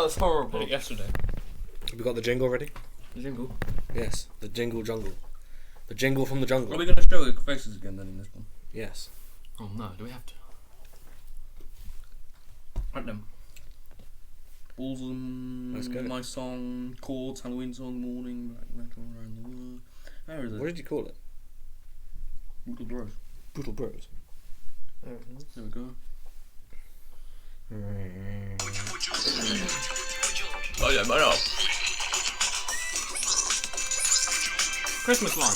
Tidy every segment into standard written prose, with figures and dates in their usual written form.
That's horrible. I did it yesterday. Have we got the jingle ready? The jingle. Yes, the jingle jungle. The jingle from the jungle. Are we going to show the faces again then in this one? Yes. Oh no, do we have to? Right then. Balsam, Let's go. My Song, Chords, Halloween Song, Morning, Black Metal, Around the World. Where is it? What did you call it? Brutal Bros. Brutal Bros. There we go. Oh yeah, man up. Christmas line.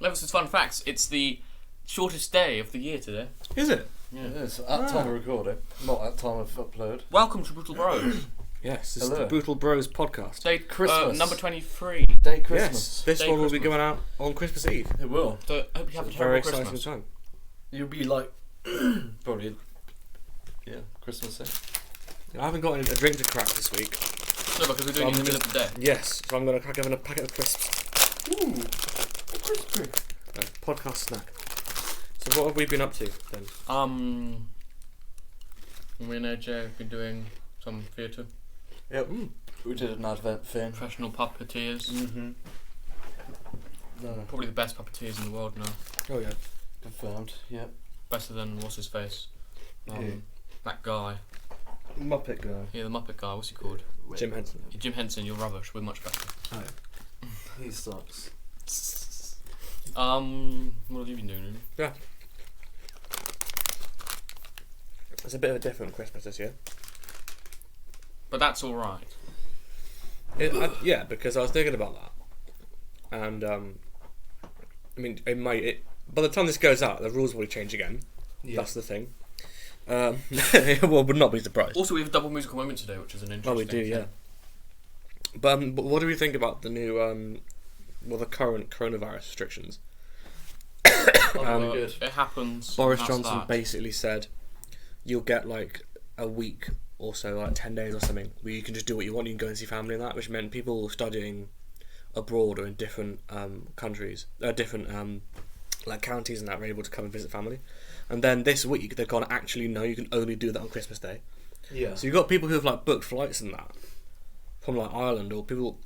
Levis's fun facts. It's the shortest day of the year today. Is it? Yeah. It is. At time of recording, not at time of upload. Welcome to Brutal Bros. Yes, this is Hello. the Brutal Bros podcast. Day Christmas. number 23. Day Christmas. Yes, this Day one will be Christmas. going out on Christmas Eve. It will. So I hope you have a Very terrible exciting Christmas. time. You'll be like, probably, yeah, Christmas Day. I haven't got a drink to crack this week. No, because we're doing it in the middle of the day. Yes, so I'm going to crack open a packet of crisps. Ooh, crispy. Podcast snack. So what have we been up to then? Me and AJ have been doing some theatre. Yep. We did an advent thing. Professional puppeteers. Mm-hmm. No. Probably the best puppeteers in the world now. Oh yeah. Confirmed. Yep. Better than what's his face? Who? That guy. Muppet guy. Yeah, the Muppet guy. What's he called? Jim Henson. Jim Henson. You're rubbish. We're much better. Oh yeah. He sucks. What have you been doing? Really? Yeah. It's a bit of a different Christmas this year. But that's all right. Yeah, because I was thinking about that, and I mean, by the time this goes out, the rules will change again. Yeah. That's the thing. Well, would not be surprised. Also, we have a double musical moment today, which is an interesting. Oh, we do, yeah. But what do we think about the new, the current coronavirus restrictions? Good. It happens. Boris that's Johnson that. basically said you'll get like a week or so, like 10 days or something, where you can just do what you want. You can go and see family and that, which meant people studying abroad or in different countries, different like counties and that, were able to come and visit family. And then this week they've gone, actually no, you can only do that on Christmas Day. Yeah. So you've got people who have like booked flights and that from like Ireland, or people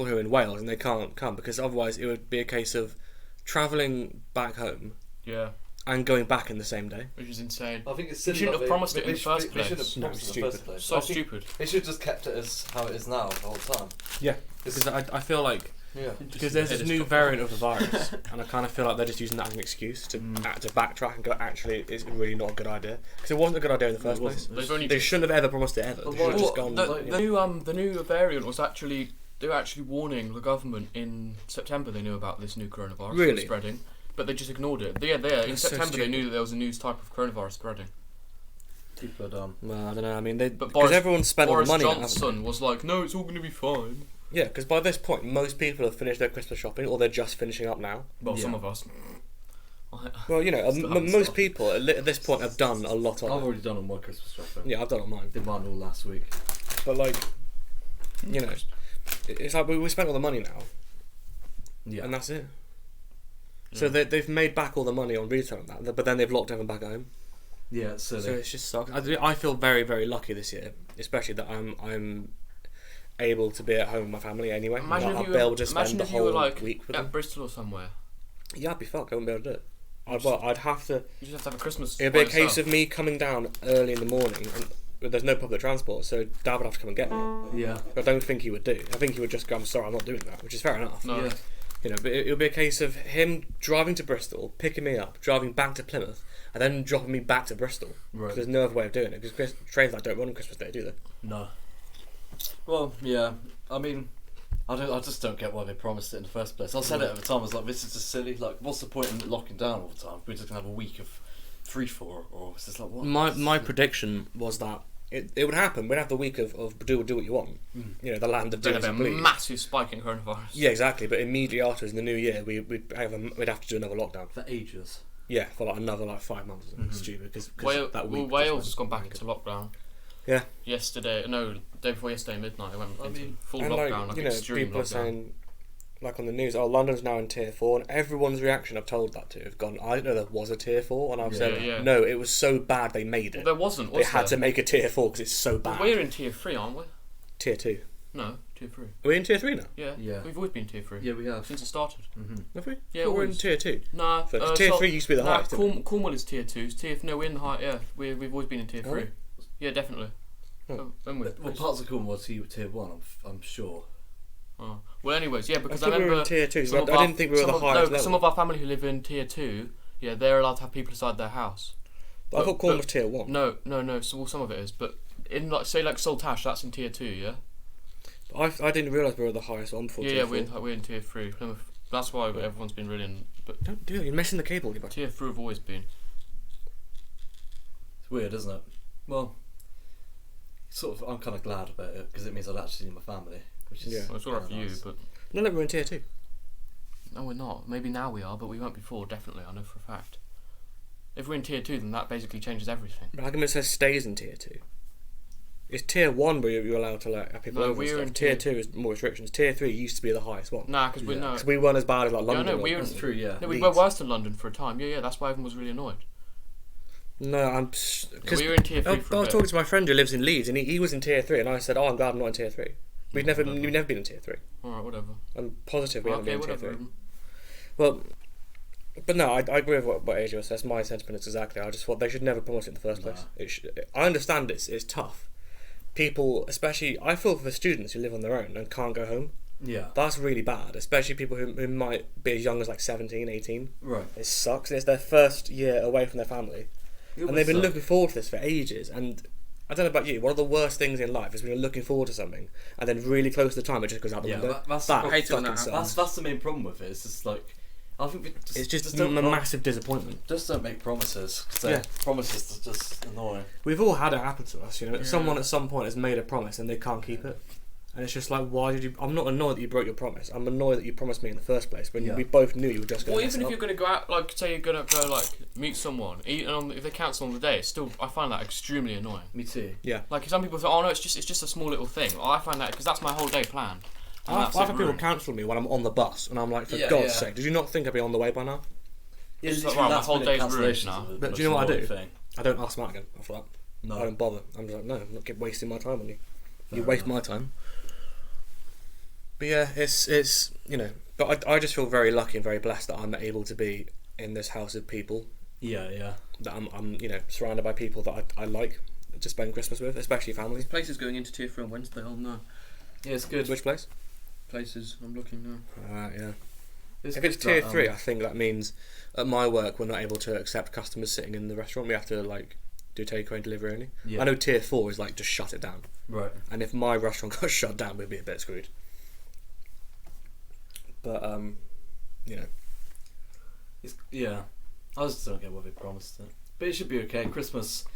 who are in Wales and they can't come because otherwise it would be a case of travelling back home Yeah, and going back in the same day. which is insane. I think it's You silly. shouldn't have promised it in the first They shouldn't place. have No, promised it in stupid. the first place. So I think stupid. They should have just kept it as how it is now the whole time. Yeah, because I feel like Yeah. because there's this new variant of the virus, and I kind of feel like they're just using that as an excuse to backtrack and go, actually, it's really not a good idea. Because it wasn't a good idea in the first place. They've only They shouldn't have ever promised it ever. They should have just gone. the new variant was actually, they were actually warning the government in September. They knew about this new coronavirus Really? spreading, but they just ignored it. In That's so September they stupid. knew that there was a new type of coronavirus spreading. People are dumb. Well, I don't know. I mean, because Boris- everyone's spent all the Boris money. now, haven't Johnson was like, no, it's all going to be fine. they? Yeah, because by this point, most people have finished their Christmas shopping, or they're just finishing up now. Well, some Yeah. of us. Well, you know, Still haven't most stopped. people at this point have done a lot of I've it. already done all my Christmas shopping. Yeah, I've done it on mine. Did mine all last week. But like, you know, it's like we spent all the money now, Yeah. and that's it. So they've made back all the money on retail and that, but then they've locked everyone back at home. Yeah, so So it's just sucks. I feel very, very lucky this year, especially that I'm able to be at home with my family anyway. Imagine I'll if you be were, able to spend imagine the if you were whole like week with at them. Bristol or somewhere. Yeah, I'd be fucked. I wouldn't be able to do it. I'd have to. You just have to have a Christmas. It'd be a by case yourself. of me coming down early in the morning, and there's no public transport, so Dad would have to come and get me. yeah. I don't think he would do. I think he would just go, I'm sorry, I'm not doing that, which is fair enough. No. Yeah. You know, but it would be a case of him driving to Bristol, picking me up, driving back to Plymouth, and then dropping me back to Bristol. Right. There's no other way of doing it, because trains like don't run on Christmas Day, do they? No. Well, yeah. I mean, I just don't get why they promised it in the first place. I said it at the time. I was like, this is just silly. Like, what's the point in locking down all the time? We're just gonna have a week of 3-4, or it's just like what? My prediction was that it would happen. We'd have the week of do what you want. You know, the land of do There'd as be you a please. massive spike in coronavirus. Yeah, exactly. But immediately after, in the new year, we'd have to do another lockdown. For ages. Yeah, for like another 5 months. It's stupid because that week. Wales has gone back into lockdown. Yeah. Day before yesterday midnight, it went into full And lockdown, you know, extreme people are lockdown. saying like on the news, London's now in tier 4, and everyone's reaction I've told that to have gone, I didn't know there was a tier 4, and I've said, no, it was so bad they made it. Well, there wasn't, They had to make a tier 4 because it's so bad. We're in tier 3, aren't we? Tier 2. No, tier 3. Are we in tier 3 now? Yeah. We've always been tier 3. Yeah, we have. Since it started. Have we? Yeah, we're in always. tier 2. Nah. Tier 3 used to be the highest. Cornwall is tier 2. No, we're in the high. Yeah, we've always been in tier 3. we? Yeah, definitely. Oh. Well, parts of Cornwall was tier 1, I'm sure. Oh. Well, anyways, yeah, because I we were remember in tier 2, so I didn't think we were the highest level. Some of our family who live in tier 2, yeah, they're allowed to have people inside their house. But I thought Cornwall was tier 1. No. So, well, some of it is, but in like Saltash, that's in tier 2, yeah. But I didn't realise we were the highest one before. Yeah, we're in tier 3. Plymouth. That's why everyone's been really in. But don't do it. You're messing the cable. Tier 3 have always been. It's weird, isn't it? Well, sort of. I'm kind of glad about it because it means I'd actually see my family. Which is Well, it's alright for you, but no, we're in tier 2. no, we're not. Maybe now we are, but we weren't before. Definitely, I know for a fact. If we're in tier 2, then that basically changes everything. But how come it says stays in tier 2? It's tier 1 where you're allowed to like have people over. We're and in tier 2 is more restrictions. Tier 3 used to be the highest one. Nah, because we weren't as bad as like London. No, That's true. Yeah. No, we were worse than London for a time. Yeah, that's why everyone was really annoyed. No, because we were in tier 3 for a I was bit. talking to my friend who lives in Leeds, and he was in tier 3, and I said, I'm glad I'm not in tier 3. We've never been in tier 3. Alright, whatever. I'm positive we haven't been in tier 3. Whatever. Well, but no, I agree with what Adrian says. My sentiment is exactly. I just thought they should never promote it in the first place. I understand it's tough. People, especially, I feel for the students who live on their own and can't go home. Yeah. That's really bad, especially people who might be as young as like 17, 18. Right. It sucks. It's their first year away from their family. And they've been looking forward to this for ages. And I don't know about you, one of the worst things in life is when you're looking forward to something and then really close to the time it just goes out the window. That's the main problem with it. It's just like, I think it's just a massive disappointment. Just don't make promises, because promises are just annoying. We've all had it happen to us, you know. Someone at some point has made a promise and they can't keep it. And it's just like, why did you... I'm not annoyed that you broke your promise. I'm annoyed that you promised me in the first place when we both knew you were just going to Well, even if you're going to go out, like, say you're going to go, like, meet someone, if they cancel on the day, it's still... I find that extremely annoying. Me too. Yeah. Like, some people say, oh, no, it's just a small little thing. I find that, because that's my whole day planned. I've had people cancel me when I'm on the bus, and I'm like, for God's sake, did you not think I'd be on the way by now? Yeah, it's like, right, my whole day's ruined now. But do you know what I do? I don't ask Matt again after that. No. I don't bother. I'm just like, no, I'm not wasting my time on you. You waste my time. But yeah, it's you know, but I just feel very lucky and very blessed that I'm able to be in this house of people. Yeah. That I'm you know, surrounded by people that I like to spend Christmas with, especially family. This place is going into tier 3 on Wednesday, I'll know. Yeah, it's good. Which place? Places, I'm looking now. Yeah. If it's tier 3, I think that means at my work we're not able to accept customers sitting in the restaurant. We have to like do takeaway and delivery only. Yeah. I know tier 4 is like just shut it down. Right. And if my restaurant got shut down, we'd be a bit screwed. But you know, I just don't get what they promised it, but it should be okay. Christmas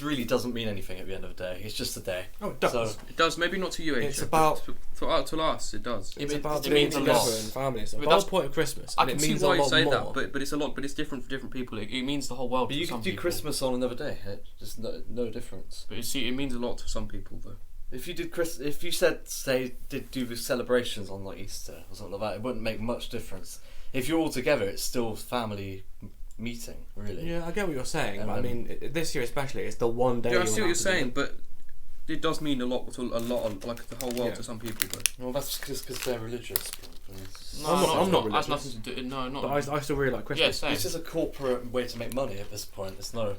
really doesn't mean anything at the end of the day. It's just a day. Oh, it does. So, it does. Maybe not to you. It's about to us. It does. It's about being together and family. It's the whole point of Christmas. I can see why you say that, but it's a lot. But it's different for different people. It means the whole world. But you can do Christmas on another day. Just no difference. But you see, it means a lot to some people though. If you did do the celebrations on like Easter or something like that, it wouldn't make much difference. If you're all together, it's still family meeting, really. Yeah, I get what you're saying, but I mean, this year especially, it's the one day. Yeah, I see what you're saying, but it does mean a lot of like the whole world to some people. Though. Well, that's just because they're religious. I'm not religious. That's nothing to do. No, not. But I still really like Christmas. Yeah, it's just a corporate way to make money at this point. It's no.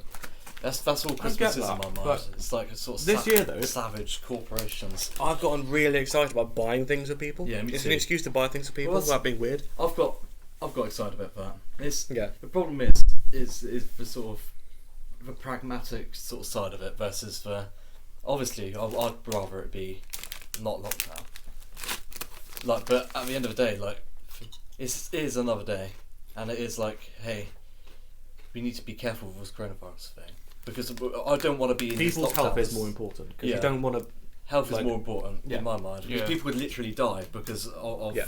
That's all Christmas is in my mind. It's like a sort of this year though, savage corporations. I've gotten really excited about buying things with people. Yeah, me it's too. an excuse to buy things with people without being weird. I've got excited about that. The problem is the sort of the pragmatic sort of side of it versus the obviously I'd rather it be not lockdown. Like, but at the end of the day, like it is another day, and it is like, hey, we need to be careful with this coronavirus thing. Because I don't want to be in people's health is more important. Because you don't want to. Health is more important in my mind. Yeah. Because people would literally die because of. Yeah.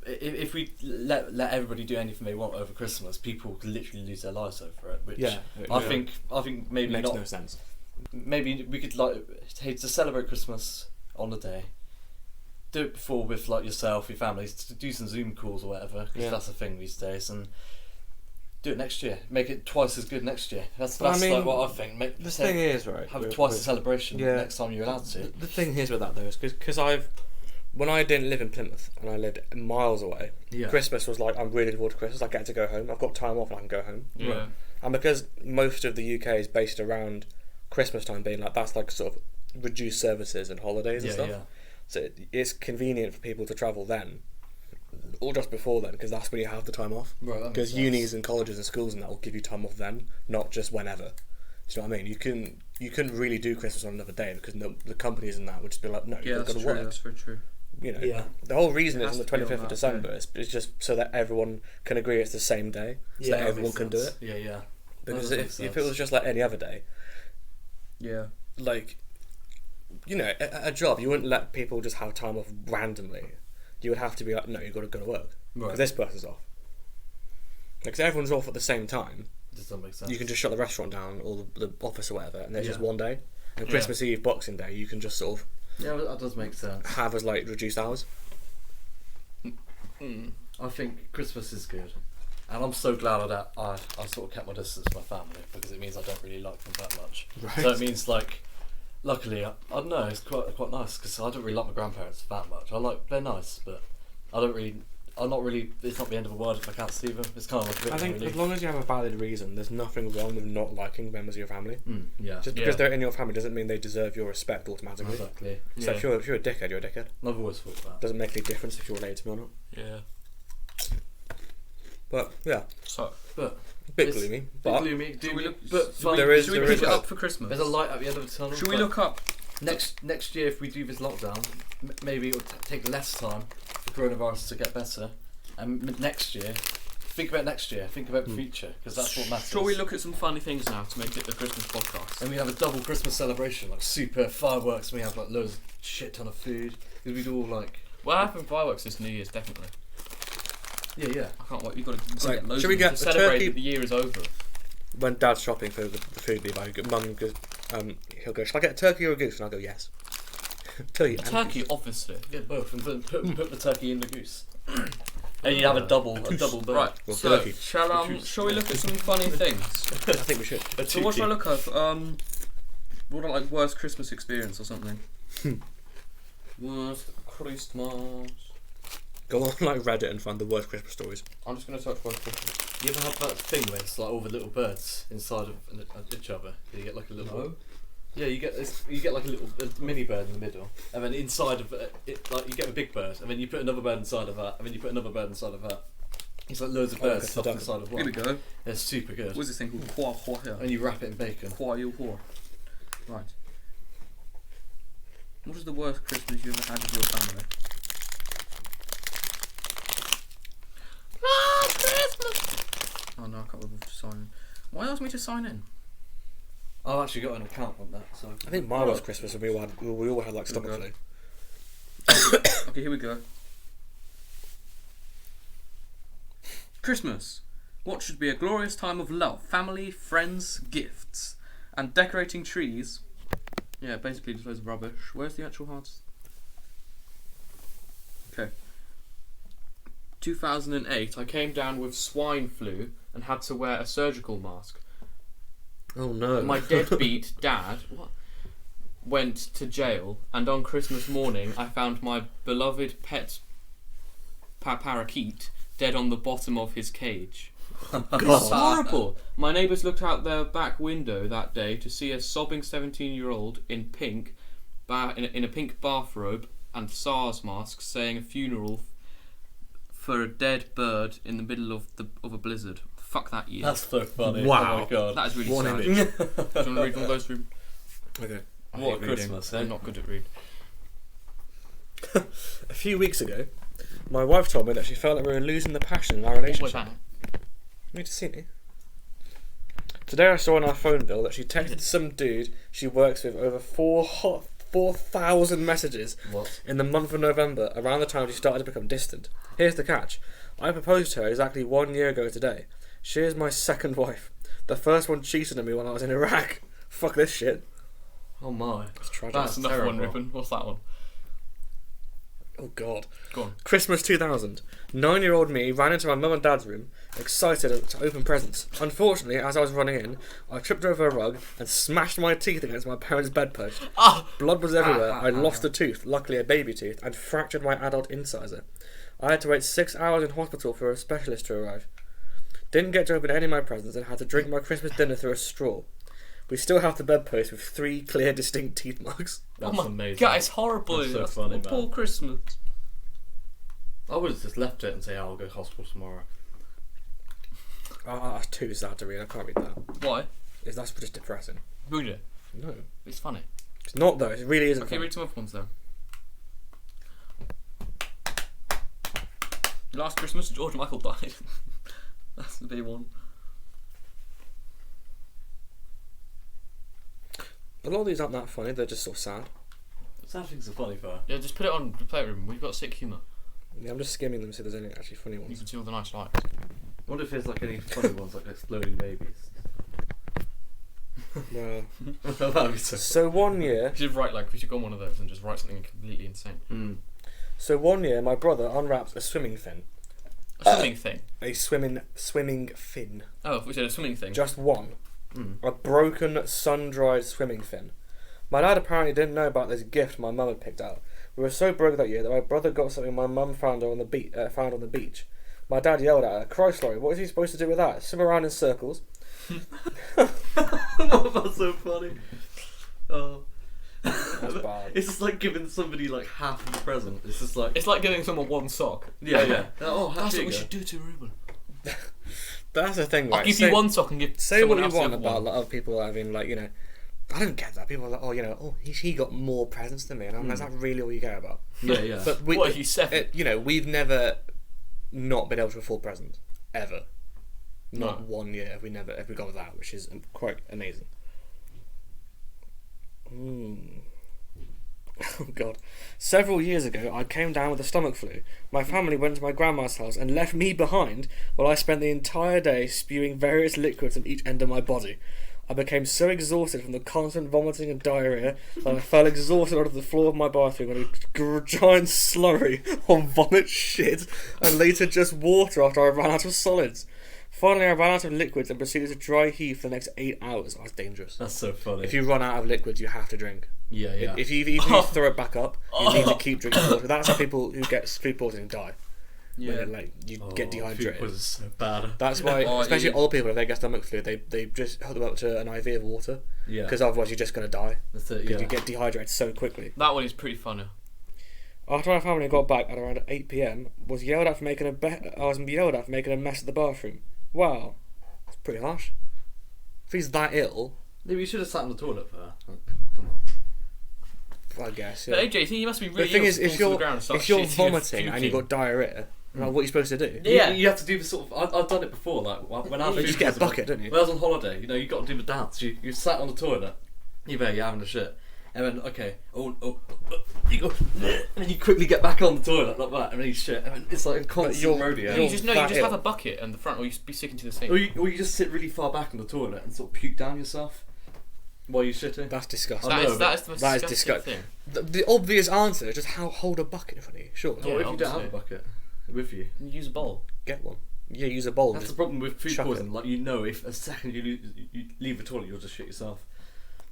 If we let everybody do anything they want over Christmas, people could literally lose their lives over it. Which I think maybe makes not. No sense. Maybe we could to celebrate Christmas on the day. do it before with like yourself, your family. Do some Zoom calls or whatever, because Yeah. that's a thing these days. And do it next year. Make it twice as good next year. That's Well, I mean, like what I think. The thing is, right? Have twice the celebration Yeah. next time you're allowed to. The thing is with that though is because when I didn't live in Plymouth and I lived miles away, Yeah. Christmas was like, I'm really looking forward to Christmas. I get to go home. I've got time off and I can go home. Yeah. Right. And because most of the UK is based around Christmas time being like, that's like sort of reduced services and holidays and Yeah, stuff. yeah. So it's convenient for people to travel then, or just before then, because that's when you have the time off. Right, that makes Because sense. unis and colleges and schools and that will give you time off then, not just whenever. Do you know what I mean? You couldn't really do Christmas on another day because the companies and that would just be like, no, Yeah, you've got that's to true. work. That's very true. You know, Yeah. the whole reason It it's has on the to be on 25th of that December day. is just so that everyone can agree it's the same day, so that that everyone makes can do sense. it. Yeah, yeah. Because That does make if it sense. was just like any other day, Yeah. like, you know, a job, you wouldn't let people just have time off randomly. You would have to be like, no, you've got to go to work. Because Right. this person's off. Because everyone's off at the same time, Does that make sense? you can just shut the restaurant down or the office or whatever, and there's just Yeah. one day. And Yeah. Christmas Eve, Boxing Day, you can just sort of Yeah, that does make sense. have as like reduced hours. I think Christmas is good, and I'm so glad that I sort of kept my distance from my family because it means I don't really like them that much. Right. So it means like, luckily, I don't know, it's quite nice because I don't really like my grandparents that much. They're nice, but I'm not really. It's not the end of the world if I can't see them. It's kind of like a bit I of a think relief. as long as you have a valid reason, there's nothing wrong with not liking members of your family. Yeah, Just because Yeah. they're in your family doesn't mean they deserve your respect automatically. exactly. So Yeah. if you're a dickhead, you're a dickhead. I've always thought that. Doesn't make any difference if you're related to me or not. Yeah. But yeah, So, But a bit It's gloomy. bit But gloomy, should we look? but Should we, there is- should we there pick is it hope. up for Christmas? there's a light at the end of the tunnel. Should we but look up? next year if we do this lockdown? Maybe it'll take less time for coronavirus to get better, and next year. Think about next year. Think about the future because that's what matters. Shall we look at some funny things now to make it the Christmas podcast? And we have a double Christmas celebration, like super fireworks. And we have like loads of shit ton of food because we do all like Well, having fireworks this New Year's definitely. yeah. I can't wait. You've got to Like, get loads. should we of them get to the celebrate turkey- that the year is over? when Dad's shopping for the food, Mum goes, he'll go, shall I get a turkey or a goose? And I'll go, yes. Turkey. A and turkey, goose. obviously. Get both and put the turkey in the goose. And you have a double bird. Right. Well, So, turkey. shall we look at some funny things? I think we should. So what should I look at? What are like worst Christmas experience or something? Worst Christmas. Go on like Reddit and find the worst Christmas stories. I'm just gonna search worst Christmas. You ever have that thing where it's like all the little birds inside of each other? You get like a little. No. Yeah, you get like a mini bird in the middle, and then inside of it, like you get a big bird, and then you put another bird inside of that, and then you put another bird inside of that. It's like loads of birds like a stuffed duck. inside of Here we one. go. It's super good. What's this thing called? Hua hua here. And you wrap it in bacon. Hua you hua. Right. What is the worst Christmas you ever had with your family? Last Christmas. Oh no, I can't remember to sign in. Why ask me to sign in? I've actually got an account on that, so I think my worst Christmas when we all had like stomach Okay. flu. Okay, here we go. Christmas. What should be a glorious time of love, family, friends, gifts, and decorating trees. Yeah, basically just loads of rubbish. Where's the actual hard? Okay. 2008, I came down with swine flu and had to wear a surgical mask. Oh no. My deadbeat dad went to jail, and on Christmas morning I found my beloved pet parakeet dead on the bottom of his cage. It's horrible. My neighbours looked out their back window that day to see a sobbing 17-year-old in pink, in a pink bathrobe and SARS mask, saying a funeral for a dead bird in the middle of a blizzard. Fuck that year. that's so funny. Wow. Oh my god. That is really One sad. image. Do you want to read one of those through? Okay. I What hate reading. Christmas, eh? I'm not good at reading. A few weeks ago, my wife told me that she felt like we were losing the passion in our What was relationship. that? Need to see me. Today I saw on our phone bill that she texted some dude she works with over 4,000 messages What? in the month of November, around the time she started to become distant. Here's the catch. I proposed to her exactly 1 year ago today. She is my second wife. The first one cheated on me when I was in Iraq. Fuck this shit. Oh my. It's tragic. That's Another one, terrible. Ribbon. What's that one? Oh God. Go on. Christmas 2000. 9-year-old me ran into my mum and dad's room, excited to open presents. Unfortunately, as I was running in, I tripped over a rug and smashed my teeth against my parents' bedpost. Blood was everywhere. I lost a tooth, luckily a baby tooth, and fractured my adult incisor. I had to wait 6 hours in hospital for a specialist to arrive. Didn't get to open any of my presents and had to drink my Christmas dinner through a straw. We still have the bedpost with 3 clear, distinct teeth marks. That's amazing. God, it's horrible. That's so That's funny, man. poor Christmas. I would have just left it and say, I'll go to hospital tomorrow. That's too sad to read. I can't read that. Why? That's just depressing. Read it. No. It's funny. It's not though. It really isn't. Okay, funny. read some other ones though. Last Christmas, George Michael died. That's the big one. A lot of these aren't that funny. They're just sort of sad. Sad things are funny, though. Yeah, just put it on the playroom. We've got sick humour. Yeah, I'm just skimming them to see if there's any actually funny You ones. can see all the nice lights. I wonder if there's like any funny ones, like exploding babies. Well, That'd be so so one year, We should write we should go on one of those and just write something completely insane. my brother unwrapped a swimming fin. A swimming thing. A swimming fin. Oh, if we said a swimming thing. Just one. A broken, sun-dried swimming fin. My dad apparently didn't know about this gift my mum had picked out. We were so broke that year that my brother got something my mum found on the beach. My dad yelled at her, "Christ, Laurie, what is he supposed to do with that? Swim around in circles?" That's so funny. Oh. That's bad. It's just like giving somebody like half of the present. It's just like It's like giving someone one sock. yeah. Oh, That's here what we you should do to Ruben. That's the thing, right? I'll give you one sock and give Say someone what else you want the other about one. like, other people having I don't get that. People are like, he got more presents than me, and I'm like, is that really all you care about? Yeah. But What are you, 7? we've never not been able to afford presents ever. Not No. 1 year have we gone without, which is quite amazing. Oh God. Several years ago, I came down with a stomach flu. My family went to my grandma's house and left me behind while I spent the entire day spewing various liquids on each end of my body. I became so exhausted from the constant vomiting and diarrhea that I fell exhausted onto the floor of my bathroom in a giant slurry of vomit, shit, and later just water after I ran out of solids. Finally, I ran out of liquids and proceeded to dry heave for the next 8 hours. Oh, that's dangerous. That's so funny. If you run out of liquids, you have to drink. Yeah. If you throw it back up, you need to keep drinking water. That's how people who get food poisoning die. Yeah. When you get dehydrated. Food was so bad. That's why, especially old people, if they get stomach flu, they just hook them up to an IV of water. Yeah. Because otherwise you're just going to die. That's it. Because Yeah. you get dehydrated so quickly. That one is pretty funny. After my family got back at around 8 PM, I was yelled at for making a mess at the bathroom. Wow, that's pretty harsh. If he's that ill, Maybe you should have sat in the toilet for that. Come on. I guess. Yeah. But AJ, you think you must be really The thing ill is, to if fall to the you're ground and start if you're shitting and vomiting and you've puking. got diarrhea, what are you supposed to do? Yeah. You have to do the sort of. I've done it before. Like when I was You just get a bucket, don't you? When I was on holiday, you got to do the dance. You sat on the toilet. You're having a shit, and then you go, and then you quickly get back on the toilet like that, and then you shit, and then it's like a constant rodeo. You just that have ill. a bucket in the front, or you be sticking to the sink. Or you just sit really far back in the toilet and sort of puke down yourself while you're shitting. That's disgusting. I know, That is the most that is disgusting disgusting. thing. The obvious answer is just hold a bucket in front of you. Sure, Yeah. Or if you don't have obviously. a bucket with you. You use a bowl. get one. Yeah, use a bowl. And That's the just, problem with food chuck poisoning. Like if a second you leave the toilet, you'll just shit yourself.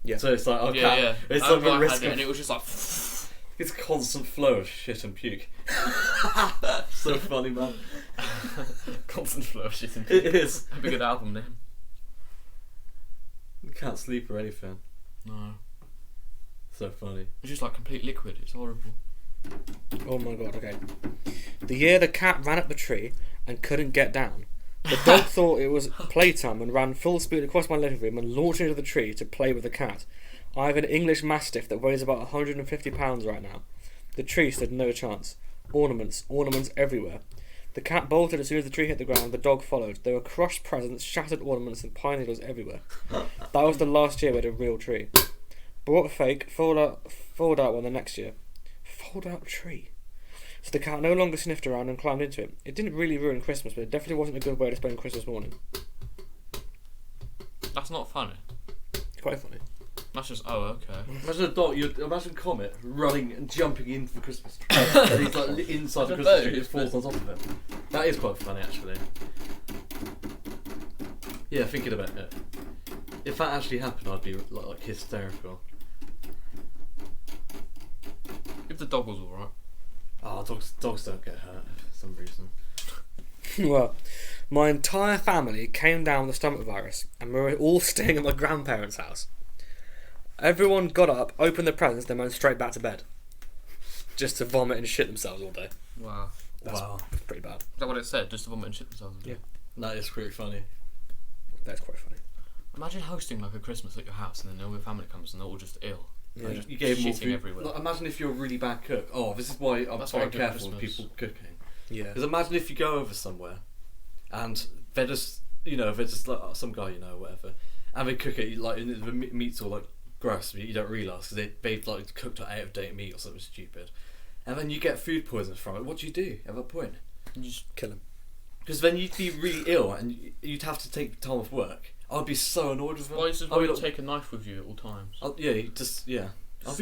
yeah. So it's like Yeah. It's I like the had risk it of and it was just like. it's a constant flow of shit and puke. So funny, man. Constant flow of shit and puke. It is. That'd be a good album name. You can't sleep or anything. No. So funny. It's just like complete liquid. It's horrible. Oh my god, okay. The year the cat ran up the tree and couldn't get down. The dog thought it was playtime and ran full speed across my living room and launched into the tree to play with the cat. I have an English Mastiff that weighs about 150 pounds right now. The tree stood no chance. Ornaments everywhere. The cat bolted as soon as the tree hit the ground. The dog followed. There were crushed presents, shattered ornaments and pine needles everywhere. That was the last year we had a real tree. Bought a fake, fold out one the next year. Fold out tree. So the cat no longer sniffed around and climbed into it. It didn't really ruin Christmas, but it definitely wasn't a good way to spend Christmas morning. That's not funny. It's quite funny. That's just okay. Imagine a dog. Imagine Comet running and jumping into the Christmas tree. And he's like inside the Christmas tree. It falls on top of it. That is quite funny, actually. Yeah, thinking about it. If that actually happened, I'd be like hysterical. If the dog was alright. Oh, dogs don't get hurt for some reason. Well, my entire family came down with the stomach virus, and we were all staying at my grandparents' house. Everyone got up, opened their presents, then went straight back to bed, just to vomit and shit themselves all day. Wow. That's pretty bad. Is that what it said? Just to vomit and shit themselves? Yeah. That is pretty funny. That's quite funny. Imagine hosting like a Christmas at your house and then all your family comes and they're all just ill. Yeah. Just You gave them all shitting food. everywhere. Like, imagine if you're a really bad cook. Oh, this is why I'm That's why I very cook careful with Christmas. people cooking. Yeah. Because imagine if you go over somewhere and they're just, they're just like some guy, or whatever, and they cook it, like, and the meat's all, like, gross, but you don't realise because they've, like, cooked out of date meat or something stupid. And then you get food poisoning from it. What do you do at that point? You just Kill him. Because then you'd be really ill and you'd have to take time off work. I'd be so annoyed with them. why is it I'd be you like, take a knife with you at all times? I'd be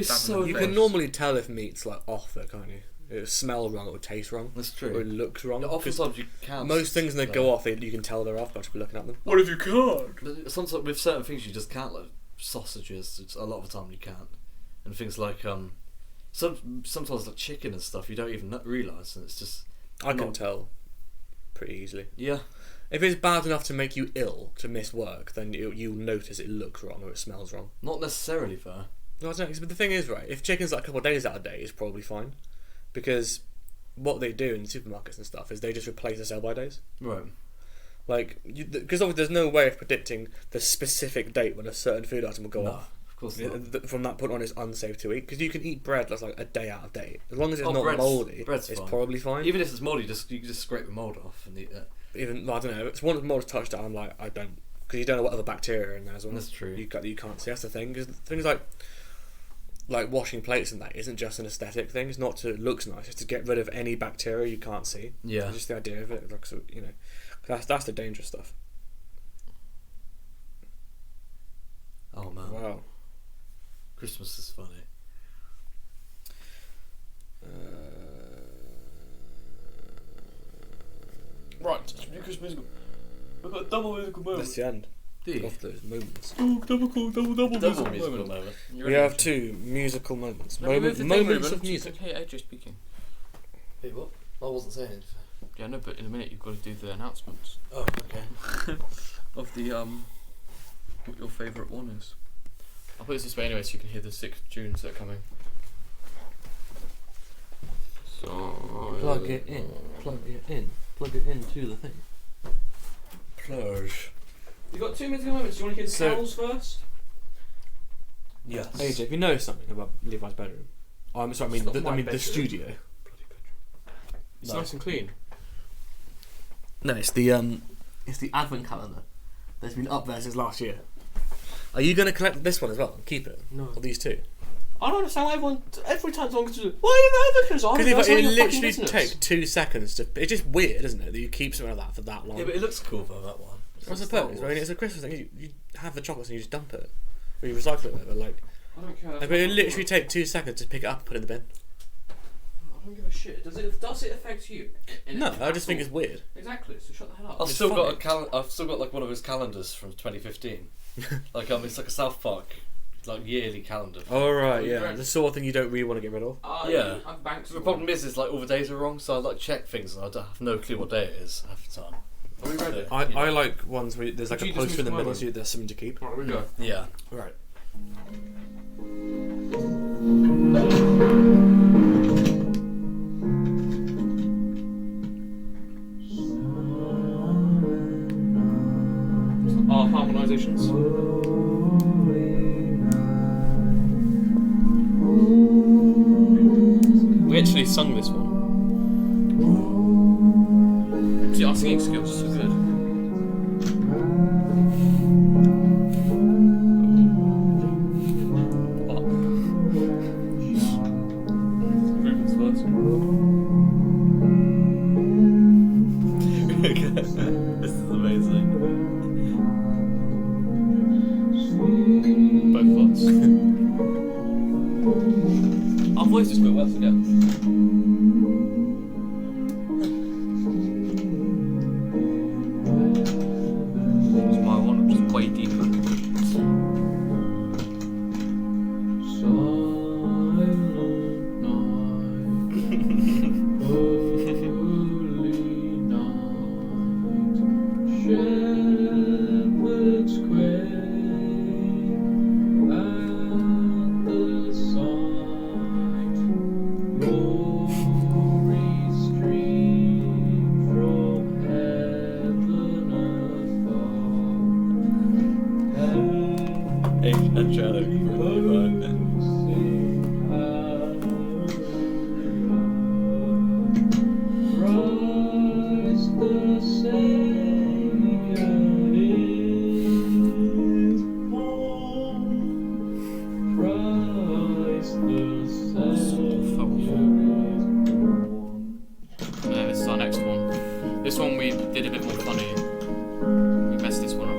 Stab so them in You the can face. normally tell if meat's like off though, can't you? It smells wrong, it would taste wrong, That's or true. it looks wrong. Yeah, 'Cause oftentimes you can't. most things when they go off, you can tell they're off by just looking at them. What if you can't? But sometimes with certain things you just can't, like sausages. A lot of the time you can't, and things like sometimes like chicken and stuff you don't even realise, and it's just I can tell pretty easily. yeah. If it's bad enough to make you ill to miss work, then you'll notice it looks wrong or it smells wrong. Not necessarily though. No, I don't know, but the thing is, right, if chicken's like a couple of days out of date, it's probably fine. Because what they do in supermarkets and stuff is they just replace the sell-by days. Right. Like, because obviously there's no way of predicting the specific date when a certain food item will go No, off. of course Yeah, not. from that point on, it's unsafe to eat. Because you can eat bread that's like a day out of date. As long as it's Oh, not bread's mouldy, fine. it's probably fine. Even if it's mouldy, you can just scrape the mould off and eat it. Even, I don't know, it's one of the mould touched that I'm like, I don't, because you don't know what other bacteria are in there as well. That's true. You can't see. That's the thing. Because things like washing plates and that isn't just an aesthetic thing. It's not to it looks nice. It's to get rid of any bacteria you can't see. Yeah. It's just the idea of it. Like, so, that's the dangerous stuff. Oh man. Wow. Christmas is funny. Right, Christmas musical. We've got a double musical moment. That's the end Do you? of those moments. Double Double musical moment. We have two musical moments. Moments of music. Hey, AJ speaking. Hey, what? I wasn't saying anything. Yeah, no, but in a minute you've got to do the announcements Oh, okay. of the what your favourite one is. I'll put this way anyway so you can hear the 6 tunes that are coming. So Plug it in. Plug it in. Plug it into the thing. Plurge. You've got 2 musical moments. Do you want to hear the So- carols first? Yes. AJ, if you know something about Levi's bedroom, I'm sorry, It's not the my bedroom. studio. It's No. nice and clean. No, it's the advent calendar that's been up there since last year. Are you going to collect this one as well and keep it? No. Or these two? I don't understand why every time someone goes to do, why are you there? Because it literally takes 2 seconds to. It's just weird, isn't it, that you keep something like that for that long? Yeah, but it looks cool though, that one. I suppose. I mean, it's a Christmas thing. You have the chocolates and you just dump it, or you recycle it. Whatever. Like, I don't care. but it literally take 2 seconds to pick it up and put it in the bin. I don't give a shit. Does it affect you? No, I just think it's weird. Exactly. So shut the hell up. I've It's still funny. got I've still got like one of his calendars from 2015. Like it's like a South Park like yearly calendar. Oh right, Oh, yeah, right. the sort of thing you don't really want to get rid of. Yeah. I've banked. The problem is like all the days are wrong, so I like check things and I don't have no clue what day it is half the time. Are we ready? I like ones where there's like Do a you just poster in the miss middle, one? so there's something to keep. Right, we go. Yeah. Right. Our harmonisations. We actually sung this one. See, our singing skills are so good. What? Ruben's first. This is amazing. Both of us. Our voice is quite well together. It's my one, just way deeper. This is our next one. This one we did a bit more funny. We messed this one up.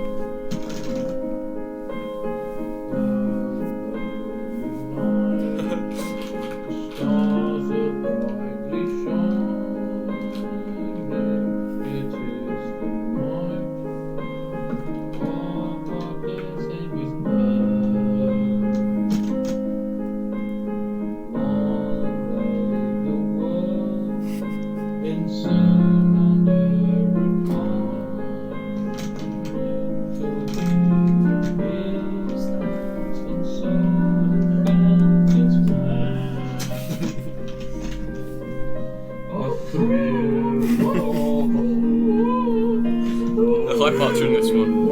The high parts are in this one.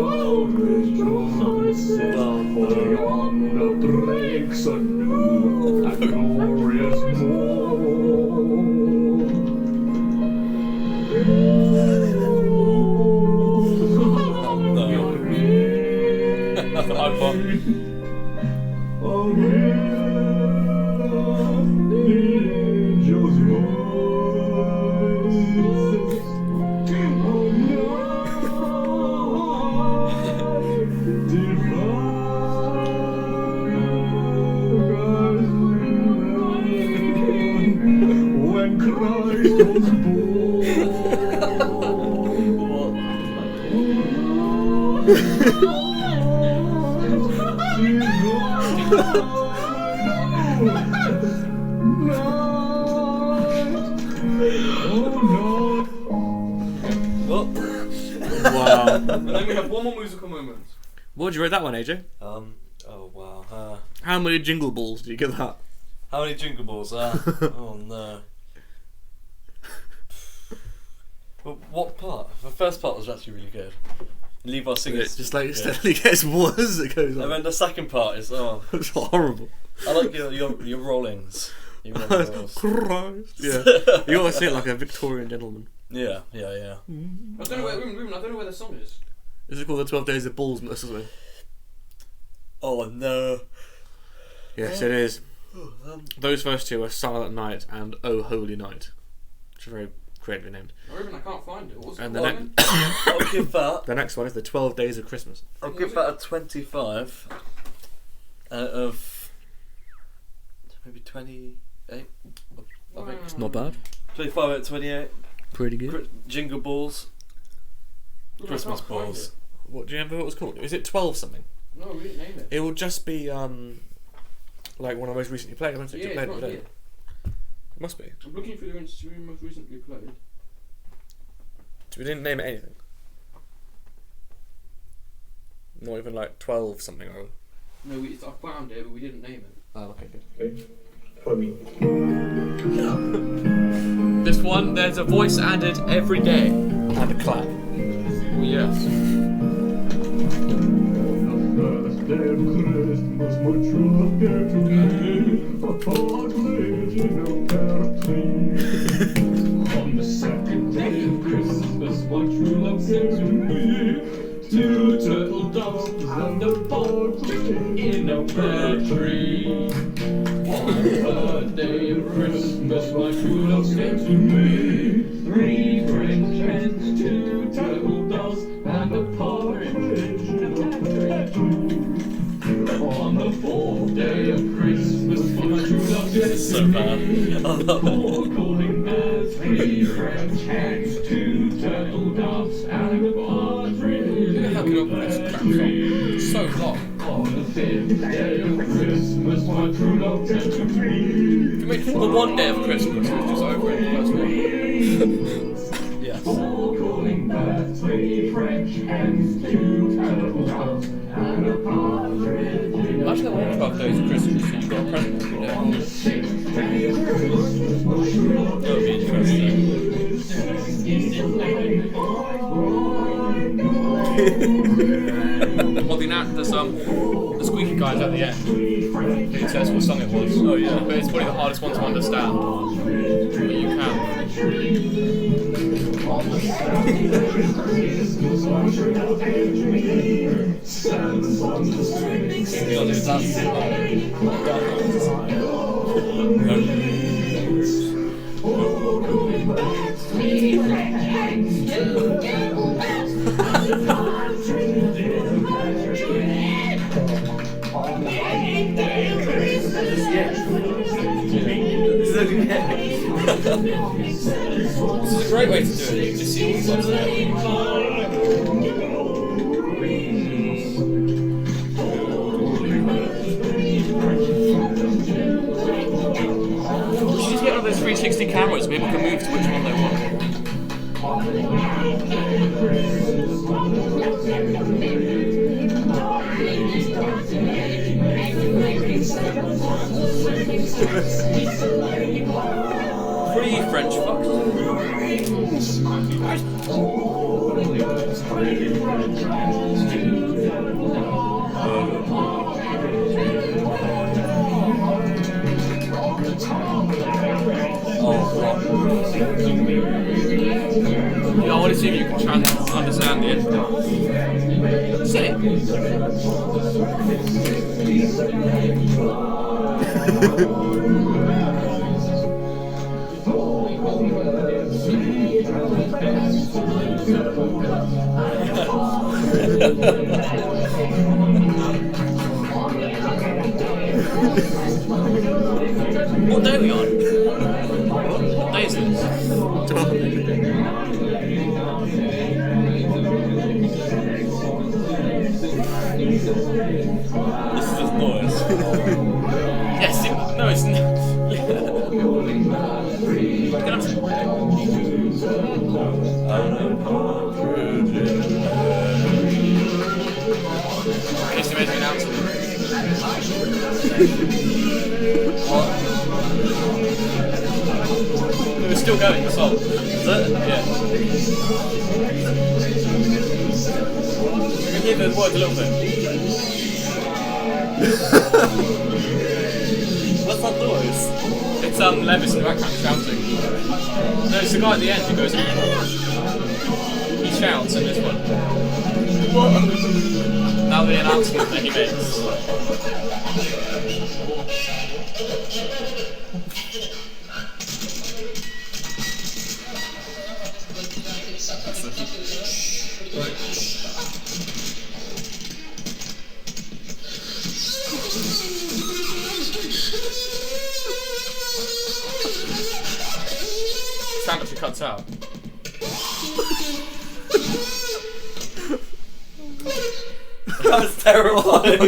That's the high part. When Christ was Wow. And then we have one more musical moment. What would you rate that one, AJ? Oh wow. How many jingle balls do you give that? How many jingle balls? Oh no. Well, what part? The first part was actually really good. Levi singing. It just like steadily gets worse as it goes on. And then the second part is It's horrible. I like your rollings. Your rolls. Christ. Yeah. You always say it like a Victorian gentleman. Yeah. I don't know where, Ruben, I don't know where the song is. Is it called the 12 Days of Balls or something? Oh no. Yes, it is. Those first two are Silent Night and Oh Holy Night, which are very creatively named. Oh, Ruben, I can't find it. What's And it called? I'll give that. The next one is the 12 Days of Christmas. I'll give that a 25 out of maybe 28. I think It's not bad. 25 out of 28. Pretty good. Jingle balls. Ruben, I Christmas can't find balls. it. What do you remember what it was called? Is it 12 something? No, we didn't name it. It will just be like one I most recently played. I don't think Yeah, you it's played it not today. here. It must be. I'm looking through the Instagram most recently played. So we didn't name it anything. Not even like 12 something or. No, I found it, but we didn't name it. Oh, okay, good. Okay. For me. This one, there's a voice added every day. And a clap. Oh, yes. First day of Christmas, my true love gave to me a partridge in a pear tree. On the second day of Christmas, my true love gave to me 2 turtle doves and a partridge in a pear tree. On the third day of Christmas, my true love gave to me 3 French hens, 2 turtle doves and a partridge in a pear tree. On the fourth so bad. I love it. Four calling birds, 3 French hens, 2 turtle doves, and a partridge. How can I put this crap song? It's so long. On the 5th day of Christmas, my true love came to me. You mean the one day of Christmas, which is over in the first one? Yes. 4 calling birds, 3 French hens, 2 turtle doves, and a partridge. Imagine that one 12 days of Christmas and you've got a present every day. On the 6th day of Christmas, my true love That would be interesting. Well, there's the squeaky guys at the end. Who says what song it was. Oh yeah. But it's probably the hardest one to understand. But you can. You'll do that. This is a great way to do it. You just see all the We should just get one of those 360 cameras so people can move to which one they want. Free French Yeah, I want to see if you can try and understand the end. Say it. What day are we on? What day is this? This is just noise. Yes, no, it's not. It's the amazing announcement. What? It's still going, the song. Is it? Yeah. You can hear the words a little bit. What's that noise? It's Levis in the background shouting. No, it's the guy at the end who goes. He shouts in this one. What? Now the announcement that he makes. Sound actually cuts out. That was terrifying. I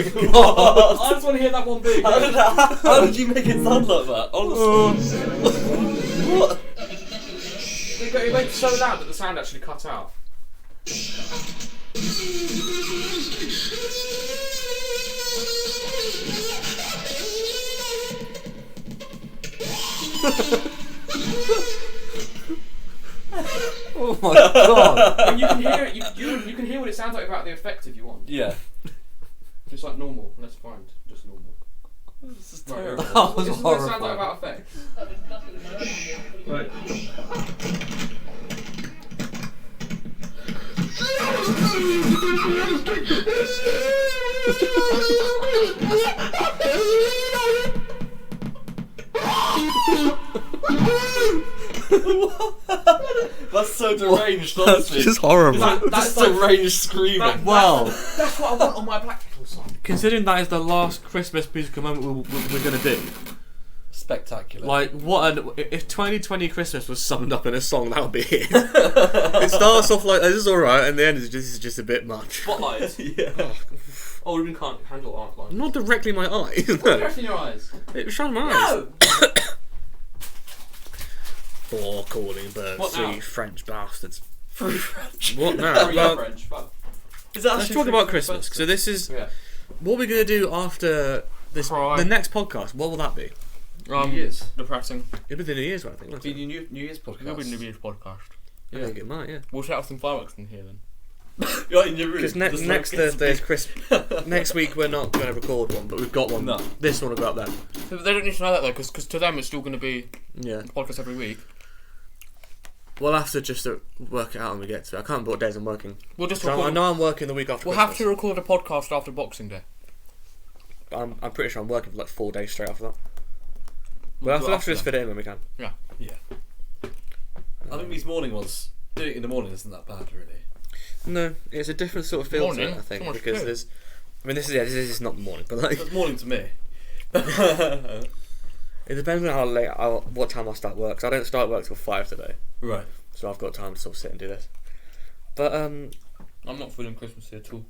just want to hear that one big. How did you make it sound like that? Honestly. What? It went so loud that the sound actually cut out. Oh my god. And you can hear it. You can hear what it sounds like without the effect if you want. Yeah. Just like normal. Let's find just normal. This is Right. terrible. That was This is what it sounds like horrifying. without effect. Right. That's so deranged, honestly. That's just horrible. That's deranged screaming. Wow. That's what I want on my black metal song. Considering that is the last Christmas musical moment we're going to do, spectacular. Like, if 2020 Christmas was summed up in a song, that would be it. It starts off like, this is alright, and the end is just a bit much. Spotlight. Yeah. Oh, we can't handle art lines. Not directly in my eyes. What's No. directly in your eyes? It was showing my eyes. No! Four calling birds, What now? three French bastards. Free French. What now? Sorry, Well, French. Fuck. Is that let's actually talk free about French Christmas. birthday? So this is Yeah. what we're gonna do after this. Cry. The next podcast. What will that be? New Year's. Depressing. It'll be the New Year's one, I think. Won't Be it? New Year's podcast. It'll be New Year's podcast. I think it might, yeah. We'll set off some fireworks in here then. You're in your room. Because Just next like- Thursday is Christmas. Next week we're not going to record one, but we've got one. No. This one will go up then. But they don't need to know that though, because to them it's still going to be Yeah. a podcast every week. We'll have to just work it out when we get to it. I can't remember what days I'm working. We'll just So I record. know I'm working the week after We'll Christmas. have to record a podcast after Boxing Day. I'm pretty sure I'm working for like 4 days straight after that. We'll We'll do have to it just after fit it in when we can. Yeah. I think these morning ones, doing it in the morning isn't that bad, really. No, it's a different sort of feel to Morning? it, I think, So much because food. there's. I mean, this is not the morning, but like It's morning to me. it depends on how late, what time I start work. 'Cause I don't start work till 5 today, Right. so I've got time to sort of sit and do this. But I'm not feeling Christmassy at all.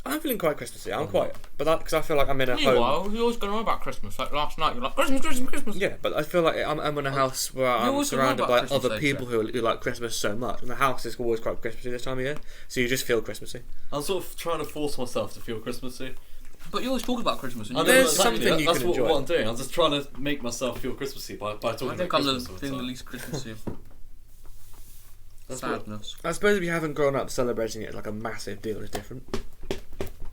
I'm feeling quite Christmassy. I'm quite, but that because I feel like I'm in a home. Meanwhile, you're always going on about Christmas. Like last night, you're like Christmas, Christmas, Christmas. Yeah, but I feel like I'm in a house where I'm always surrounded about by Christmas other later. people who like Christmas so much, and the house is always quite Christmassy this time of year. So you just feel Christmassy. I'm sort of trying to force myself to feel Christmassy. But you always talk about Christmas. And I you know There's exactly. something you That's can what, enjoy. what I'm doing. I'm just trying to make myself feel Christmassy by talking I about think I'm the Christmas all the thing the time. least Christmassy of That's what- sadness. I suppose if you haven't grown up celebrating it like a massive deal, it's different.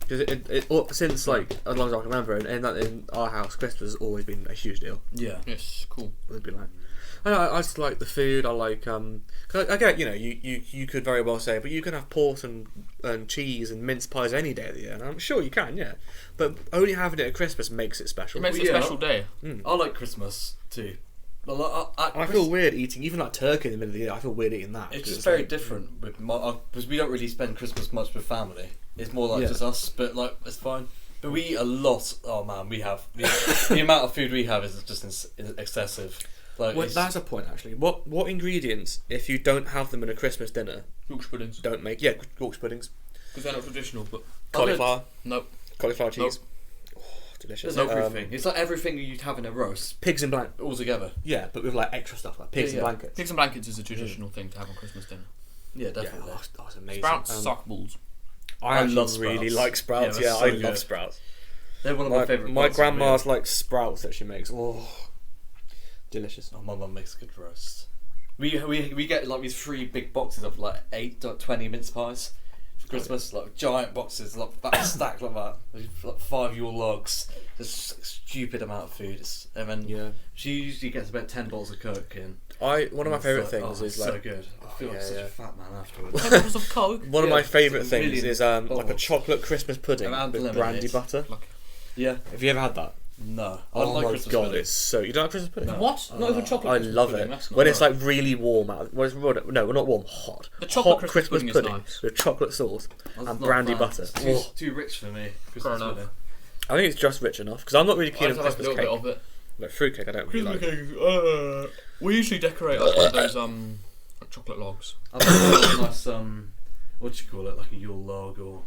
Because since like as long as I can remember, in our house, Christmas has always been a huge deal. Yeah. Yes, cool. It'd be like, I just like the food. I like 'cause I get you could very well say, but you can have pork and cheese and mince pies any day of the year, and I'm sure you can, yeah. But only having it at Christmas makes it special. It makes Well, it a yeah. special day. I like Christmas too. But like, I feel weird eating even like turkey in the middle of the year. I feel weird eating that. It's 'cause just very like- different with because we don't really spend Christmas much with family. It's more like Yeah. just us, but like it's fine. But we eat a lot. Oh man, we have the amount of food we have is just excessive. Like Well, it's- that's a point actually. What ingredients, if you don't have them in a Christmas dinner, Yorkshire puddings. don't make? Yeah, Yorkshire puddings, Because they're not traditional, but cauliflower, nope. cauliflower cheese. Oh, delicious. there's everything. It's like everything you'd have in a roast Pigs in blanket. all together. Yeah, but with like extra stuff like pigs Yeah, in yeah. blankets. Pigs and blankets is a traditional thing to have on Christmas dinner. Yeah, Yeah, definitely. oh, it's amazing. Sprouts suck balls. I actually love really sprouts. like sprouts. Yeah, Yeah, they're I so love good. sprouts. They're one of my favourite. My parts of the meal. grandma's like sprouts that she makes. Oh, delicious. Oh, my mum makes a good roast. We get like these 3 big boxes of like 8 to 20 mince pies for Christmas, like giant boxes, like that stacked like that, like 5 Yule logs. Just stupid amount of food. And then Yeah. she usually gets about 10 bottles of Coke in. One of my It's favourite like, things is it's like so good. I feel like yeah, such yeah. a fat man afterwards. Bottles of Coke. one of Yeah, my favourite it's a things million is like a bottles. chocolate Christmas pudding Around with lemonade. brandy butter. Yeah. Have you ever had that? No. I Oh like my Christmas god, pudding. it's so. You don't like Christmas pudding? No. What? Not even chocolate. I Christmas love pudding, it that's not when it's right. like really warm out. Well, no, not warm, hot. The chocolate hot Christmas Christmas pudding is nice. with chocolate sauce That's and not brandy bad. butter. It's Oh. too rich for me. Christmas enough. pudding. I think it's just rich enough because I'm not really I keen on just like a Christmas little cake. bit of it. Like fruitcake, I don't really like. cake. We usually decorate like one of those chocolate logs. I think a nice what do you call it, like a Yule log or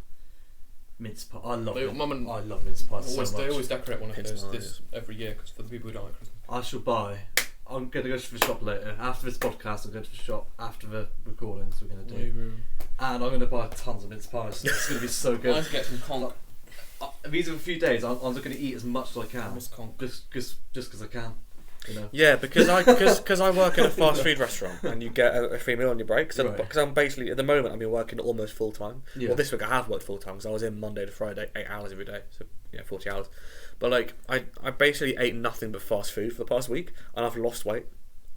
mince pie. I love it. Mum and I love mince pies so much. They always decorate one of It's those nice. this every year because for the people who don't like Christmas. I shall buy. I'm gonna go to the shop later. After this podcast, I'm going to the shop after the recordings we're gonna do, and I'm gonna buy tons of mince pies. It's gonna be so I good. need to get some conch. These are a few days. I'm just gonna eat as much as I can, What's conch? just because I can. You know. Yeah, because I work in a fast food restaurant and you get a free meal on your break. So Right. because I'm basically at the moment I've been working almost full time. Yeah. Well, this week I have worked full time because I was in Monday to Friday, 8 hours every day. So yeah, 40 hours. But like I basically ate nothing but fast food for the past week and I've lost weight.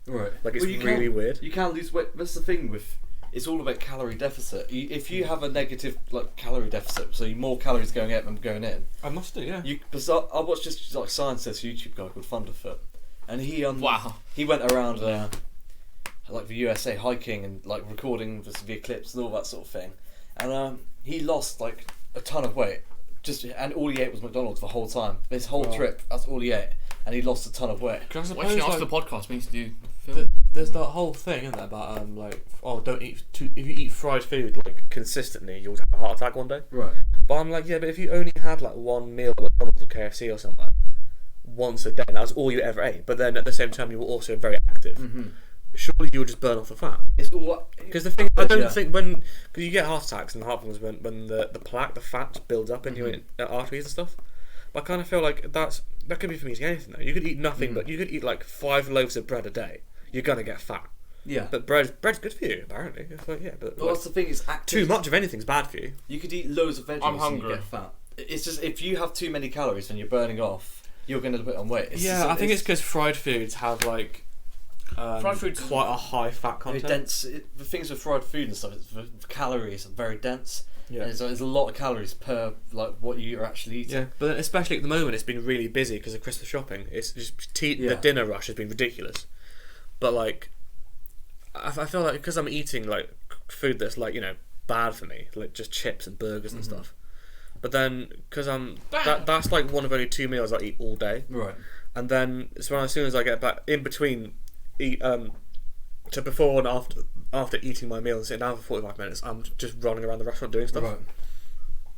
Right. Like it's Well, you really can- weird. You can lose weight. That's the thing with. It's all about calorie deficit. If you have a negative like calorie deficit, so more calories going out than going in. I must do, yeah. Because I watched this like scientist YouTube guy called Thunderfoot, and he Wow. he went around like the USA hiking and like recording the eclipse and all that sort of thing, and he lost like a ton of weight. And all he ate was McDonald's the whole time. This whole Wow. trip, that's all he ate. and he lost a ton of weight. Because I Why suppose don't you after the podcast we need to do There's that whole thing, isn't there, about like, oh, don't eat if you eat fried food like consistently, you'll have a heart attack one day. Right. But I'm like, yeah, but if you only had like one meal at McDonald's or KFC or somewhere once a day, that was all you ever ate. But then at the same time, you were also very active. Mm-hmm. Surely you would just burn off the fat. It's all Because the thing, I don't Yeah. think because you get heart attacks and the heart problems when the plaque, the fat builds up in your arteries and stuff. But I kind of feel like that could be from eating anything though. You could eat nothing, but you could eat like 5 loaves of bread a day. You're gonna get fat. Yeah. But bread's good for you apparently. It's like, yeah, but Well, like, that's the thing. It's active. too much of anything's bad for you. You could eat loads of veggies I'm and hungry. you get fat. It's just if you have too many calories and you're burning off, you're going to put on weight. I think it's because fried foods have like Fried food's quite a high fat very content. dense. The things with fried food and stuff, the calories are very dense. Yeah. And so there's a lot of calories per like what you're actually eating. Yeah, but especially at the moment, it's been really busy because of Christmas shopping. It's just the dinner rush has been ridiculous. But like, I feel like because I'm eating like food that's like bad for me, like just chips and burgers and stuff. But then because that's like one of only 2 meals I eat all day. Right. And then so as soon as I get back in between to before and after eating my meal and sitting down for 45 minutes, I'm just running around the restaurant doing stuff. Right.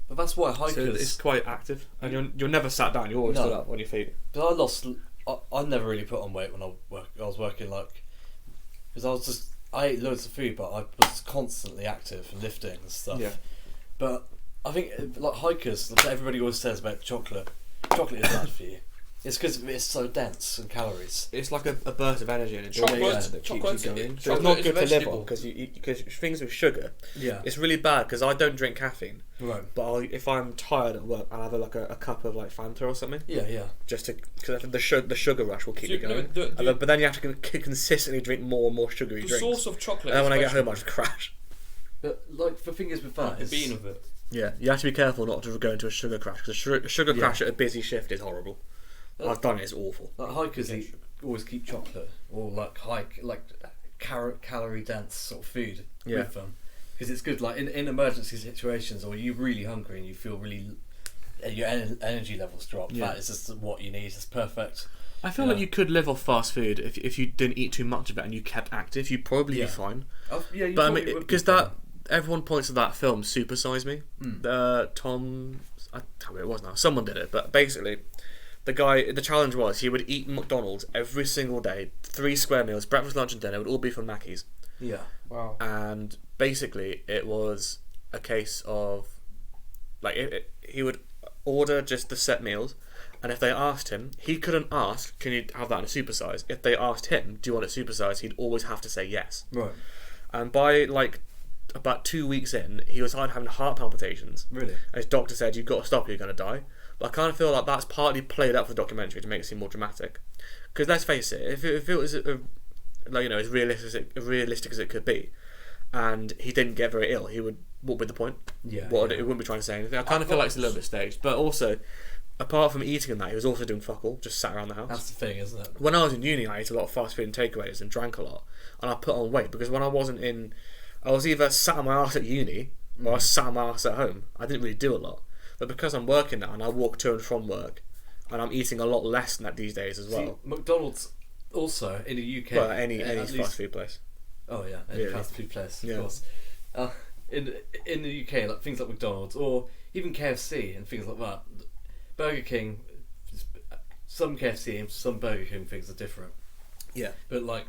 But that's why So hikers. it's quite active, and you're never sat down. You're always No. stood up on your feet. But I never really put on weight when I was working because I ate loads of food, but I was constantly active and lifting and stuff. Yeah. But I think like hikers, like everybody always says about chocolate. Chocolate is bad for you. It's because it's so dense in calories. It's like a burst of energy and enjoyment Chocolate- that keeps you chocolate- going. So chocolate it's not is good to live vegetable. on because things with sugar. Yeah. It's really bad because I don't drink caffeine. Right. But if I'm tired at work, I'll have a cup of like Fanta or something. Yeah, yeah. Just because I think the sugar rush will keep So, you going. no, But then you have to consistently drink more and more sugary the drinks. source of chocolate. And then is when I get home, I vegetable. just crash. But like the thing is with that, The is bean of it. Yeah, you have to be careful not to go into a sugar crash because a sugar crash at a busy shift is horrible. I've done it; it's awful. like hikers always keep chocolate or like calorie dense sort of food with them because it's good. Like in emergency situations, or you're really hungry and you feel really your energy levels drop. Yeah. That is just what you need. It's perfect. I feel like you could live off fast food if you didn't eat too much of it and you kept active. You'd probably be fine. Yeah, you But I probably mean, would be because fine. everyone points to that film, Super Size Me. Tom, I can't remember who it was now. Someone did it, but basically, the challenge was he would eat McDonald's every single day, 3 square meals, breakfast, lunch, and dinner would all be from Mackey's. Yeah. Wow. And basically, it was a case of like he would order just the set meals. And if they asked him, he couldn't ask, can you have that in a supersize? If they asked him, do you want it supersized, he'd always have to say yes. Right. And by like about 2 weeks in, he was having heart palpitations. Really. And his doctor said, you've got to stop, you're going to die. But I kind of feel like that's partly played up for the documentary to make it seem more dramatic. Because let's face it, if it was as realistic as it could be, and he didn't get very ill, what would be the point? Yeah. It wouldn't be trying to say anything. I kind of feel like it's a little bit staged. But also, apart from eating and that, he was also doing fuck all, just sat around the house. That's the thing, isn't it? When I was in uni, I ate a lot of fast food and takeaways and drank a lot, and I put on weight because when I wasn't in, I was either sat on my ass at uni or I was sat on my ass at home. I didn't really do a lot, but because I'm working now and I walk to and from work, and I'm eating a lot less than that these days as well. See, McDonald's also in the UK. Well, any at fast least, food place. Oh yeah, any Really? fast food place, of Yeah. course. In the UK, like things like McDonald's or even KFC and things like that. Burger King, some KFC and some Burger King things are different. Yeah. But like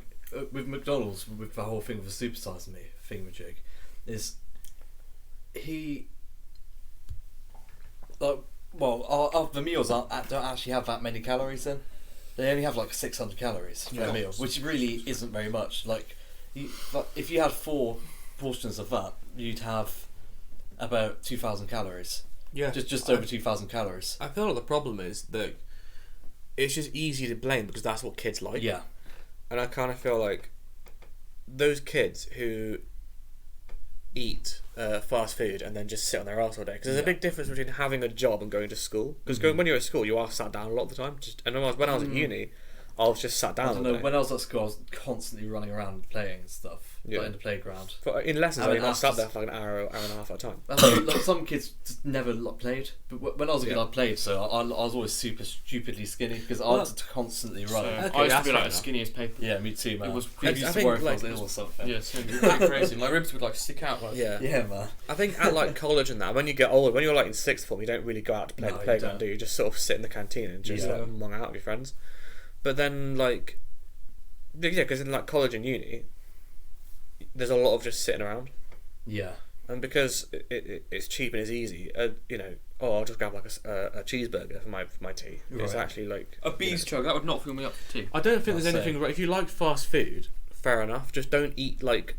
with McDonald's, with the whole thing with the supersize me thingamajig, is he like the meals don't actually have that many calories in. They only have like 600 calories for a meal, which really isn't very much. Like if you had 4 portions of that, you'd have about 2,000 calories. Yeah. Just over 2,000 calories. I feel like the problem is that it's just easy to blame because that's what kids like. Yeah. And I kind of feel like those kids who eat fast food and then just sit on their arse all day, because there's a big difference between having a job and going to school. Because when you're at school, you are sat down a lot of the time. When I was at uni, I was just sat down. I don't know. When I was at school, I was constantly running around playing and stuff. Yeah. like in the playground. In lessons, I mean, I sat after- there for like an hour and a half at a time. That's like, some kids just never played, but when I was a kid, Yeah. I played, so I was always super stupidly skinny because I had to constantly run. So Okay, I used to that's be like fair as enough. skinny as paper. Yeah, me too, man. It was I creepy. used I to think, worry if I like- was ill or something. Yeah, so it was really crazy. My ribs would like stick out. Like, Yeah. Yeah, man. I think at like college and that, when you get older, when you're like in sixth form, you don't really go out to play No, the you playground, don't. do you? You just sort of sit in the canteen and just Yeah. like mong out with your friends. But then like, yeah, because in like college and uni, there's a lot of just sitting around, Yeah. and because it's cheap and it's easy, you know, oh, I'll just grab like a cheeseburger for my tea. It's Right. actually like a bees chug, that would not fill me up for tea. I don't think there's I'll anything say. right. If you like fast food, fair enough. Just don't eat like,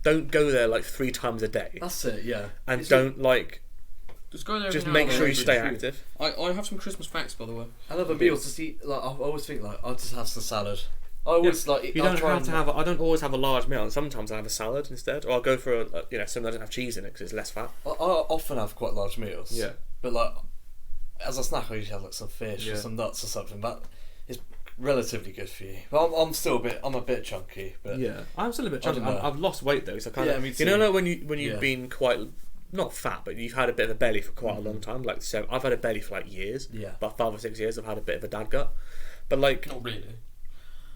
don't go there like 3 times a day, That's it, yeah. and It's don't like. Just go there. Just every now make and sure then you for stay food. active. I have some Christmas facts, by the way. I love a meal to eat. Like I always think like I'll just have some salad. I always like. You I'll don't try have to and- have. I don't always have a large meal, and sometimes I have a salad instead, or I'll go for a you know something that doesn't have cheese in it because it's less fat. I often have quite large meals. Yeah. But like, as a snack, I usually have like some fish Yeah. or some nuts or something. That is relatively good for you. But I'm still a bit. I'm a bit chunky. But Yeah, I'm still a bit I chunky. don't know. I've lost weight though, so kind Yeah, of. me You know, too. like when you've Yeah. been quite not fat, but you've had a bit of a belly for quite a long time. Like so, I've had a belly for like years. Yeah. About 5 or 6 years, I've had a bit of a dad gut, but like Not really.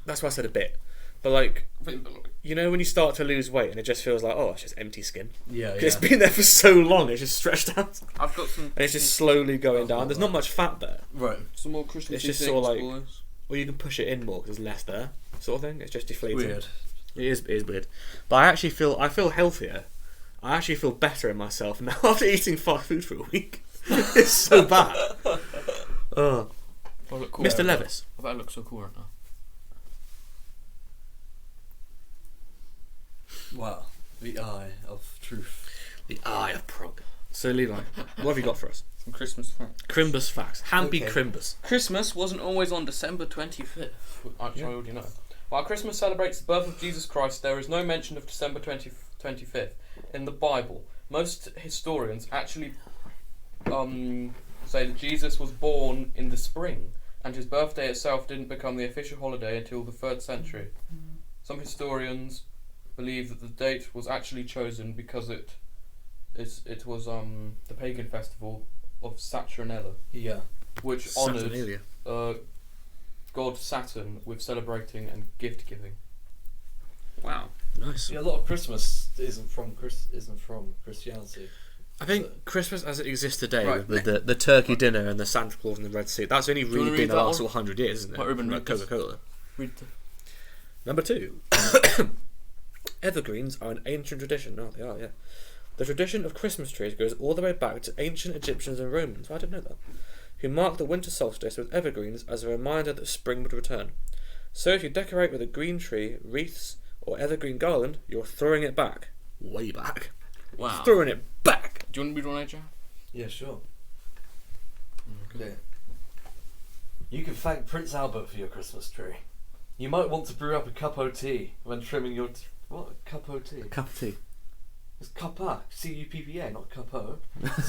that's why I said a bit. But like I think you know when you start to lose weight and it just feels like oh it's just empty skin. yeah, 'Cause it's been there for so long, it's just stretched out I've got some. and it's just slowly going down. not There's bad. not much fat there. right. some more Christmas. It's just sort of like- Or you can push it in more because there's less there, sort of thing. It's just deflating. Weird. It is weird, but I feel healthier. I actually feel better in myself now after eating fast food for a week. It's so bad. Oh, I look cool. Mr. Levis. I bet I look so cool right now. Wow. The eye of truth. The eye of prog. So Levi, what have you got for us? Some Christmas facts. Crimbus facts. Hamby Okay. Crimbus. Christmas wasn't always on December 25th. I already know. While Christmas celebrates the birth of Jesus Christ, there is no mention of December 25th in the Bible. Most historians actually say that Jesus was born in the spring, and his birthday itself didn't become the official holiday until the 3rd century. Some historians believe that the date was actually chosen because it was the pagan festival of Saturnalia, Yeah. which honoured Saturnalia. god Saturn with celebrating and gift giving. Wow. Nice. Yeah, a lot of Christmas isn't from Christianity. I think Christmas as it exists today, Right. with the turkey dinner and the Santa Claus and the Red Sea, that's only you really wanna been read the that last one? 100 years, isn't it? Right, Ruben, Like read this. Coca-Cola. Read the Number 2. Evergreens are an ancient tradition. Oh, they are, yeah. The tradition of Christmas trees goes all the way back to ancient Egyptians and Romans. I didn't know that. Who marked the winter solstice with evergreens as a reminder that spring would return. So if you decorate with a green tree, wreaths, or evergreen garland, you're throwing it back. Way back. wow. Throwing it back. Do you want to read one, AJ? Yeah, sure. Yeah. You can thank Prince Albert for your Christmas tree. You might want to brew up a cup o' tea when trimming your... What? Cup o' tea? Cup of tea. It's cuppa. C-U-P-P-A, not cup o.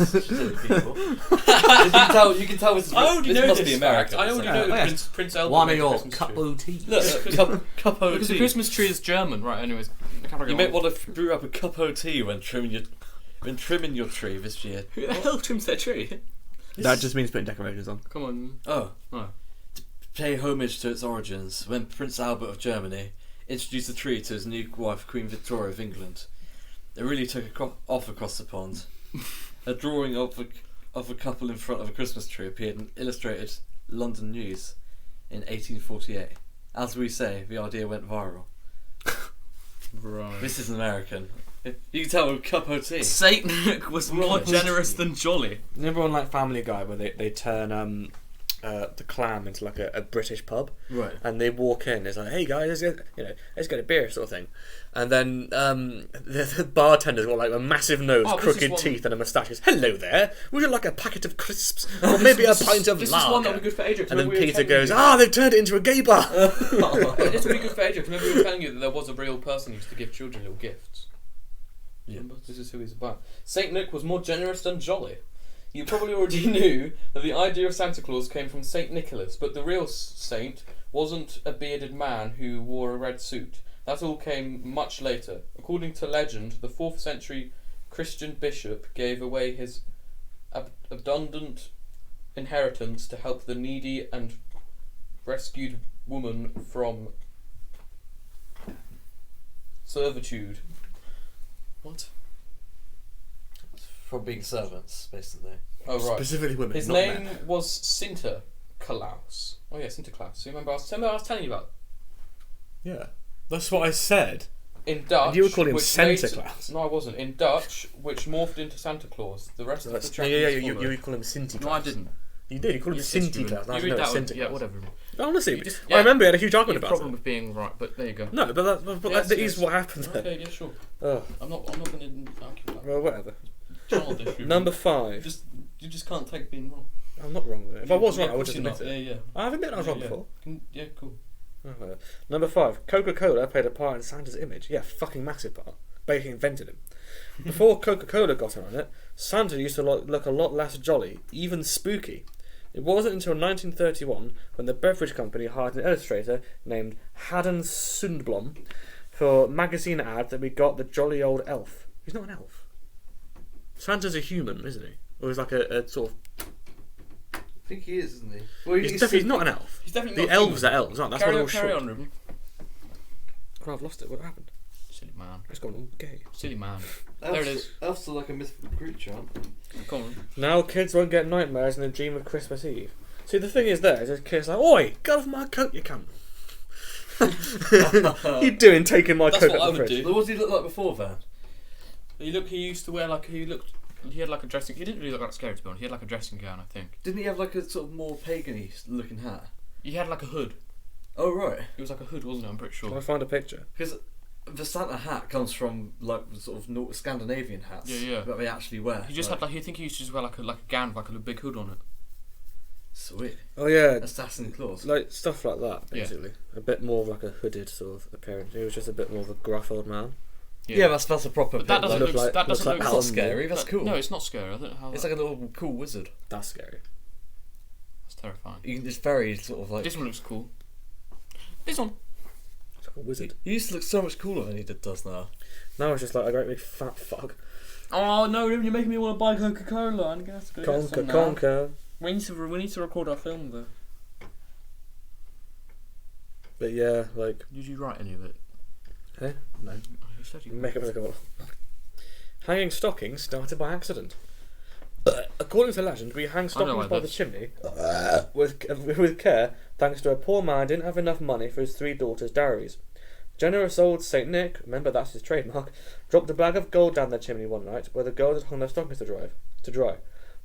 Silly people. you can tell this is... I already this know must this be fact. American. I already so- know that yes. Prince Albert One made of a your Christmas cup tree. of tea. Look, cup o' Because the tea. Christmas tree is German, right? Anyways, You might want to brew up a cup o' tea when trimming your tree this year. Who the hell trims their tree? That just means putting decorations on. Come on. Oh. Oh. To pay homage to its origins, when Prince Albert of Germany introduced the tree to his new wife, Queen Victoria of England, it really took off across the pond. A drawing of a couple in front of a Christmas tree appeared in Illustrated London News in 1848. As we say, the idea went viral. Right. This is American. You can tell with cup o' tea. Saint Nick was more Right. generous than jolly. Remember on like Family Guy where they turn the clam into like a British pub, Right. and they walk in. It's like, hey guys, let's get a beer, sort of thing. And then the bartender's got like a massive nose, Oh, this is crooked one- teeth, and a moustache. He goes, hello there. Would you like a packet of crisps or maybe a pint of This lager? is one that would be good for AJ. And then Peter goes, they've turned it into a gay bar. This would be good for AJ. Remember we were telling you that there was a real person who used to give children little gifts. Yeah. Remember? This is who he's about. Saint Nick was more generous than jolly. You probably already knew that the idea of Santa Claus came from Saint Nicholas, but the real saint wasn't a bearded man who wore a red suit, That all came much later. According to legend, the 4th century Christian bishop gave away his abundant inheritance to help the needy and rescued woman from servitude. What? From being servants, basically. Oh, right. Specifically women. His not name men. was Sinterklaas. Oh yeah, Sinterklaas. So remember I was telling you about? Yeah, that's what I said. In Dutch, And you were calling him which Santa later- Claus. No, I wasn't. In Dutch, which morphed into Santa Claus. The rest of the Japanese Yeah. followed. You call him Sinti Claus. No, I didn't. You did. You called him You said Sinti Claus. You I read know that it's one. Sinti Yeah, Claus. whatever. Honestly, You just- I remember we had a huge You argument have a about problem it. with being right, but there you go. No, but Yes, that is yes. what happened there. Okay, yeah, sure. Oh, I'm not going to argue that. well, whatever. Childish. Number 5. You just can't take being wrong. I'm not wrong with it. If I was Yeah, wrong, I would of just course admit you're it. not. Yeah. I've admitted I was wrong Yeah. before. Yeah, cool. Oh, whatever. Number 5. Coca-Cola played a part in Santa's image. Yeah, fucking massive part. Basically invented him. Before Coca-Cola got on it, Santa used to look a lot less jolly, even spooky. It wasn't until 1931 when the beverage company hired an illustrator named Haddon Sundblom for magazine ad that we got the jolly old elf. He's not an elf. Santa's a human, isn't he? Or he's like a sort of... I think he is, isn't he? Well, He's definitely not an elf. He's definitely The not elves human. are elves, aren't they? That's Carry why on, they're all carry short. on, Ruben. Oh, I've lost it. What happened? Silly man. It's gone all gay. Silly man. Elves, There it is. Elves are like a mythical creature, aren't they? Come on. Now kids won't get nightmares and they dream of Christmas Eve. See, the thing is there, is a kid's like, oi, get off my coat, you cunt. What you doing taking my That's coat what out I the would fridge? do. What does he look like before then? He used to wear like, he had like a dressing, he didn't really look that scary to be honest, he had like a dressing gown I think. Didn't he have like a sort of more pagan-y looking hat? He had like a hood. Oh right, It was like a hood, wasn't it? I'm pretty Can I sure. find a picture? because the Santa hat comes from like sort of Scandinavian hats. Yeah. That they actually wear. He just had like, I think he used to just wear like a gown with like a big hood on it. Sweet. Oh yeah, Assassin Claus. like stuff like that, Yeah. basically. A bit more of like a hooded sort of appearance. He was just a bit more of a gruff old man. Yeah, that's a proper. But that bit, doesn't like, look, that looks doesn't like look That's Alan not scary. That's that- cool. No, it's not scary. I don't know how It's like a little cool wizard. That's scary. that's terrifying. It's very sort of like. This one looks cool. This one. It's like a wizard. He used to look so much cooler than he does now. Now it's just like a great big fat fuck. Oh no, Ruben, you're making me want to buy Coca-Cola. I'm gonna have to go get Conker, some now. conker. We need to record our film though. But yeah, like, Did you write any of it? eh? No. Oh, you said you. Make up a goal. Hanging stockings started by accident. According to legend, we hang know stockings like by the this. chimney with care, thanks to a poor man didn't have enough money for his 3 daughters' dowries. Generous old Saint Nick, remember that's his trademark, dropped a bag of gold down their chimney one night where the girls had hung their stockings to dry.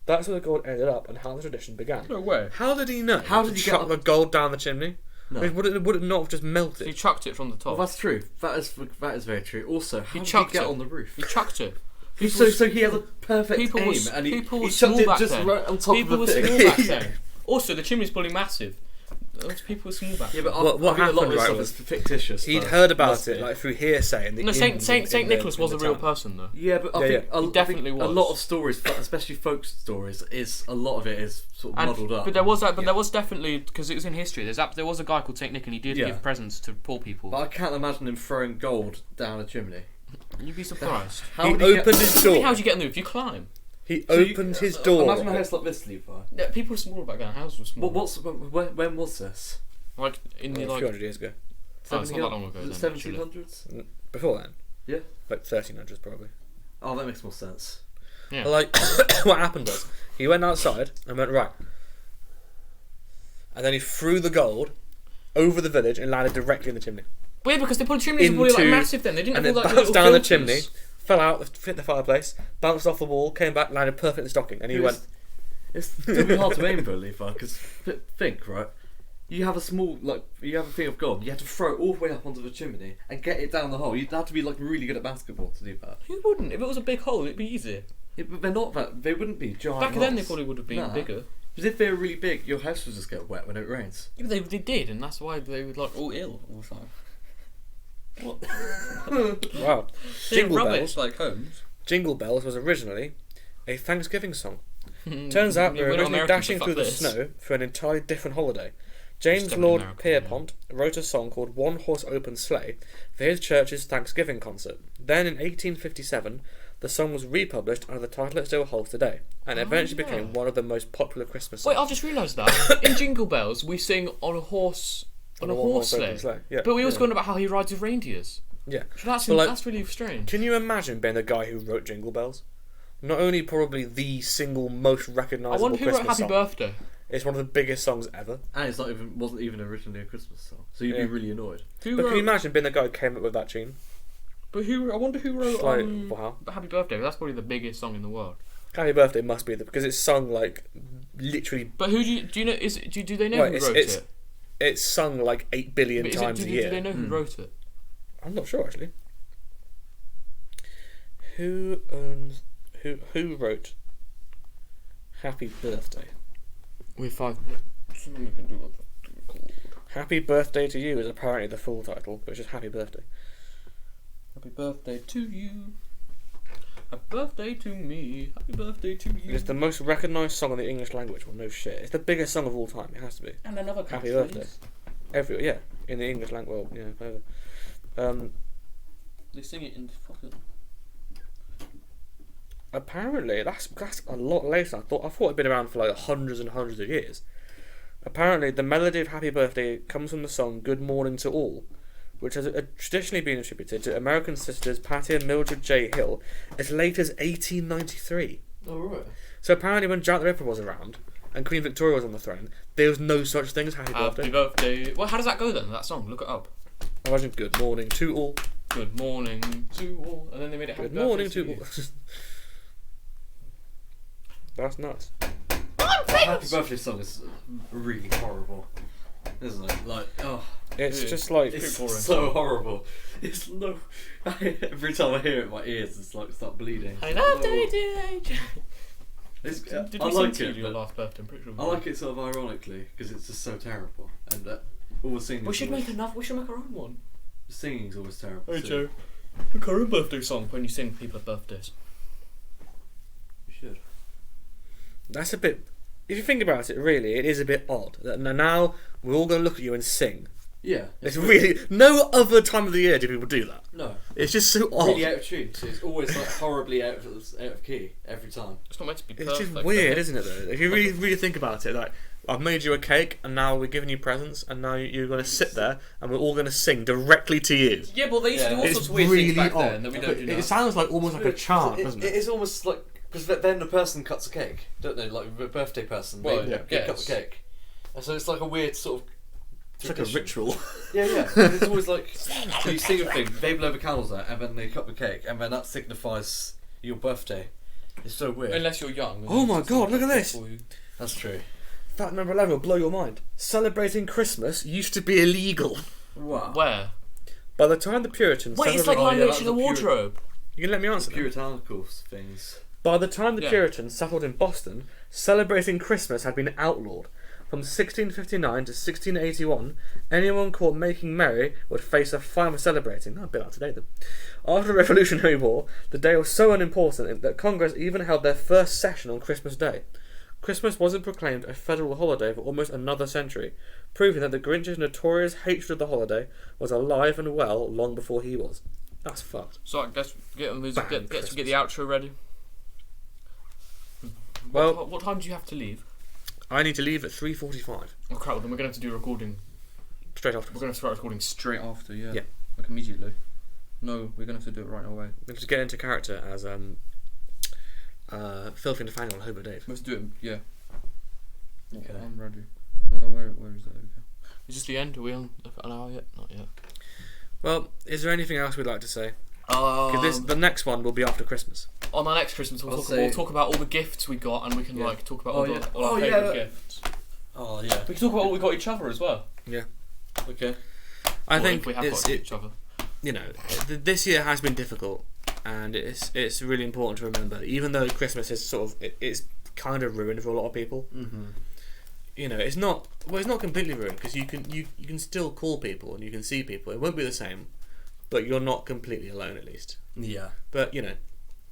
That's where the gold ended up and how the tradition began. No way. How did he know? How did to he chuck get the gold down the chimney? No. I mean, would it not have just He melted? chucked it from the top. Well, that's true. That is very true. Also, how did he chucked get it. on the roof? He chucked it. So he had a perfect People aim, was and he people he were chucked small it back just then. right on top People of were the thing. small back then. Also, the chimney's probably massive. Those people were small back Yeah, then. but What I think a lot of happened, this right, stuff was is fictitious. He'd but heard about must it be. like through hearsay. And the No, Saint in Nicholas the- was in a the real town. person though. Yeah, but I Yeah, think yeah. He definitely a was. lot of stories, especially folk stories, is a lot of it is sort of muddled up. But there was there was definitely, because it was in history. There was a guy called Saint Nick, and he did Yeah. give presents to poor people. But I can't imagine him throwing gold down a chimney. You'd be surprised. How He would opened get, his How door. would you get in the roof? You climb. He So you- opened his door. Imagine a house like this, Levi. Yeah, people were smaller back then. Houses were small. When was this? Like in the a like. few hundred years ago. Oh, it's not that long ago. then, actually. 1700s? Before then, Yeah. like 1300s probably. Oh, that makes more sense. Yeah. But, like, what happened was he went outside and went right, and then he threw the gold over the village and landed directly in the chimney. Weird because they put chimneys were probably like Into- massive then. They didn't And have then all like bounced little down the filters. chimney, fell out, hit the fireplace, bounced off the wall, came back, landed perfect in the stocking, and he went. It's gonna be hard to aim for, Levi, because think, right? You have a thing of gold. You have to throw it all the way up onto the chimney and get it down the hole. You'd have to be like really good at basketball to do that. Who wouldn't? If it was a big hole, it'd be easier. Yeah, but they're not that. They wouldn't be giant. Back then, they holes. probably would have been Nah. bigger. Because if they were really big, your house would just get wet when it rains. Yeah, but they did, and that's why they were like all ill all the time. What? Wow. They're Jingle rubbish, Bells. like homes. Jingle Bells was originally a Thanksgiving song. Turns out they Yeah, were we're not originally American, dashing but through fuck the this. snow for an entirely different holiday. James Step in Lord America, Pierpont wrote a song called One Horse Open Sleigh for his church's Thanksgiving concert. Then in 1857, the song was republished under the title it still holds today, and eventually became one of the most popular Christmas songs. Wait, I've just realised that. In Jingle Bells, we sing on a horse... On a horse open sleigh. Yeah. But we always go on about how he rides with reindeers. Yeah. So that's, But, like, that's really strange. Can you imagine being the guy who wrote Jingle Bells? Not only probably the single most I recognisable wonder who wrote Christmas Happy song. Birthday. It's one of the biggest songs ever. And it's wasn't even originally a Christmas song, so you'd Yeah. be really annoyed. Who But wrote... can you imagine being the guy who came up with that tune? But who? I wonder who wrote It's like, wow. Happy Birthday. That's probably the biggest song in the world. Happy Birthday must be because it's sung like literally. But who do you know? Do they know Right, who wrote it? It's sung like 8 billion But times a year. do they know who wrote it? I'm not sure actually. Who wrote Happy Birthday? We five. Happy Birthday to You is apparently the full title, but it's just Happy Birthday. Happy birthday to you. Happy birthday to me. Happy birthday to you. It's the most recognised song in the English language. Well, no shit. It's the biggest song of all time. It has to be. And another Happy Birthday. In the English language. Well, yeah, whatever. They sing it in fucking. Apparently, that's a lot later. I thought it'd been around for like hundreds and hundreds of years. Apparently, the melody of Happy Birthday comes from the song "Good Morning to All," which has traditionally been attributed to American sisters Patty and Mildred J. Hill as late as 1893. Oh right. So apparently, when Jack the Ripper was around and Queen Victoria was on the throne, there was no such thing as Happy Birthday. Happy birthday. Well, how does that go then? That song. Look it up. Imagine "Good Morning to All." Good morning to all, and then they made it Happy Good Birthday morning to to you. all. That's nuts. The Happy Birthday song is really horrible, isn't it? Like, oh, It's Yeah. just like it's boring. so horrible. It's no. Every time I hear it, my ears it's like start bleeding. I love It's, Did I we like sing to it. you your But last birthday? I'm pretty sure. I like it sort of ironically because it's just so terrible, and all the singing. We should make another. We should make our own one. The singing's always terrible. Hey too. Joe, make our own birthday song when you sing people at birthdays. We should. that's a bit. If you think about it, really, it is a bit odd that now we're all going to look at you and sing. Yeah. It's really no other time of the year do people do that. No. It's just so odd. Really out of tune. So it's always like horribly out of key every time. It's not meant to be It's perfect. just weird, isn't it? Though, if you really think about it, like I've made you a cake, and now we're giving you presents, and now you're going to sit there, and we're all going to sing directly to you. Yeah, but they used to do all It's sorts of weird really things back odd. then that we don't do now. It sounds like almost like a chant, doesn't It it? is almost like because then the person cuts a cake, don't they? Like a birthday person, Well, they yeah, cut yes. the cake, and so it's like a weird sort of. It's like a tradition. ritual. Yeah. It's always like you sing a thing, they blow the candles out, and then they cut the cake, and then that signifies your birthday. It's so weird. Unless you're young. Oh my God, look at this. That's true. Fact number 11 will blow your mind. Celebrating Christmas used to be illegal. Wow. Where? By the time the Puritans Wait, it's settled like Oh, my yeah, notes in the that was a wardrobe. You can let me answer them. Puritanical things. By the time the Yeah. Puritans settled in Boston, celebrating Christmas had been outlawed. From 1659 to 1681, anyone caught making merry would face a fine for celebrating. Oh, a bit out to date then. After the Revolutionary War, the day was so unimportant that Congress even held their first session on Christmas Day. Christmas wasn't proclaimed a federal holiday for almost another century, proving that the Grinch's notorious hatred of the holiday was alive and well long before he was. That's fucked. So I guess get the music. Bam, Get the outro ready. Well, What time do you have to leave? I need to leave at 3:45. Oh crap! Well, then we're gonna have to do recording. Straight after. We're gonna start recording straight after. Yeah. Yeah. Like immediately. No, we're gonna have to do it right away. We have to get into character as Filthy Nathaniel and Hobo Dave. Let's do it. Yeah. Okay. I'm ready. Where is that? Okay. Is this the end? Are we on an hour yet? Not yet. Well, is there anything else we'd like to say? 'Cause the next one will be after Christmas. On our next Christmas, I'll say- we'll talk about all the gifts we got, and we can Yeah. like talk about Oh, all, yeah. all our Oh, favourite yeah. gifts. Oh yeah. We can talk about what we got each other as well. Okay. I Or think if we have got each other. you know, this year has been difficult, and it's really important to remember. Even though Christmas is sort of it's kind of ruined for a lot of people. Mm-hmm. You know, it's not completely ruined because you can still call people and you can see people. It won't be the same, but you're not completely alone at least. Yeah. But you know,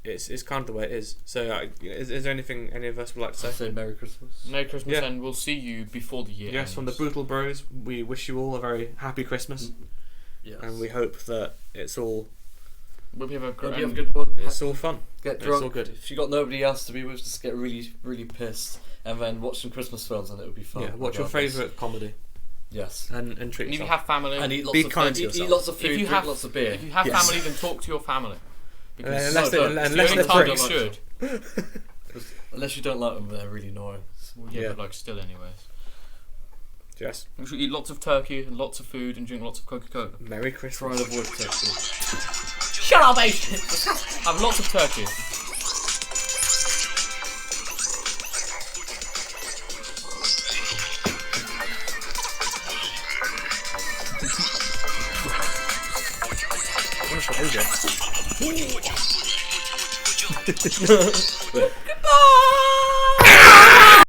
it's kind of the way it is. So, is there anything any of us would like to I say? say Merry Christmas. Merry Christmas, Yeah. and we'll see you before the year Yes, ends. from the Brutal Bros, we wish you all a very happy Christmas, Yes. and we hope that it's all We'll have a Hope great. you have a good one. it's all fun. Get It's drunk. all good. If you got nobody else to be with, just get really, really pissed, and then watch some Christmas films, and it would be fun. Yeah, watch your regardless. favourite comedy Yes. and treat And if you yourself. have family, And eat lots Be of kind food. to Eat yourself. lots of food. if you Drink have lots of beer. if you have Yes. family, then talk to your family. Because Unless they- it's unless the they're only time pricks. you should. Unless you don't like them, they're really annoying. Well, yeah, Yeah. but like still, anyways. Yes. We should eat lots of turkey and lots of food and drink lots of Coca-Cola. Merry Try Christmas. and avoid turkey. Shut up, Asian! Have lots of turkey. Goodbye.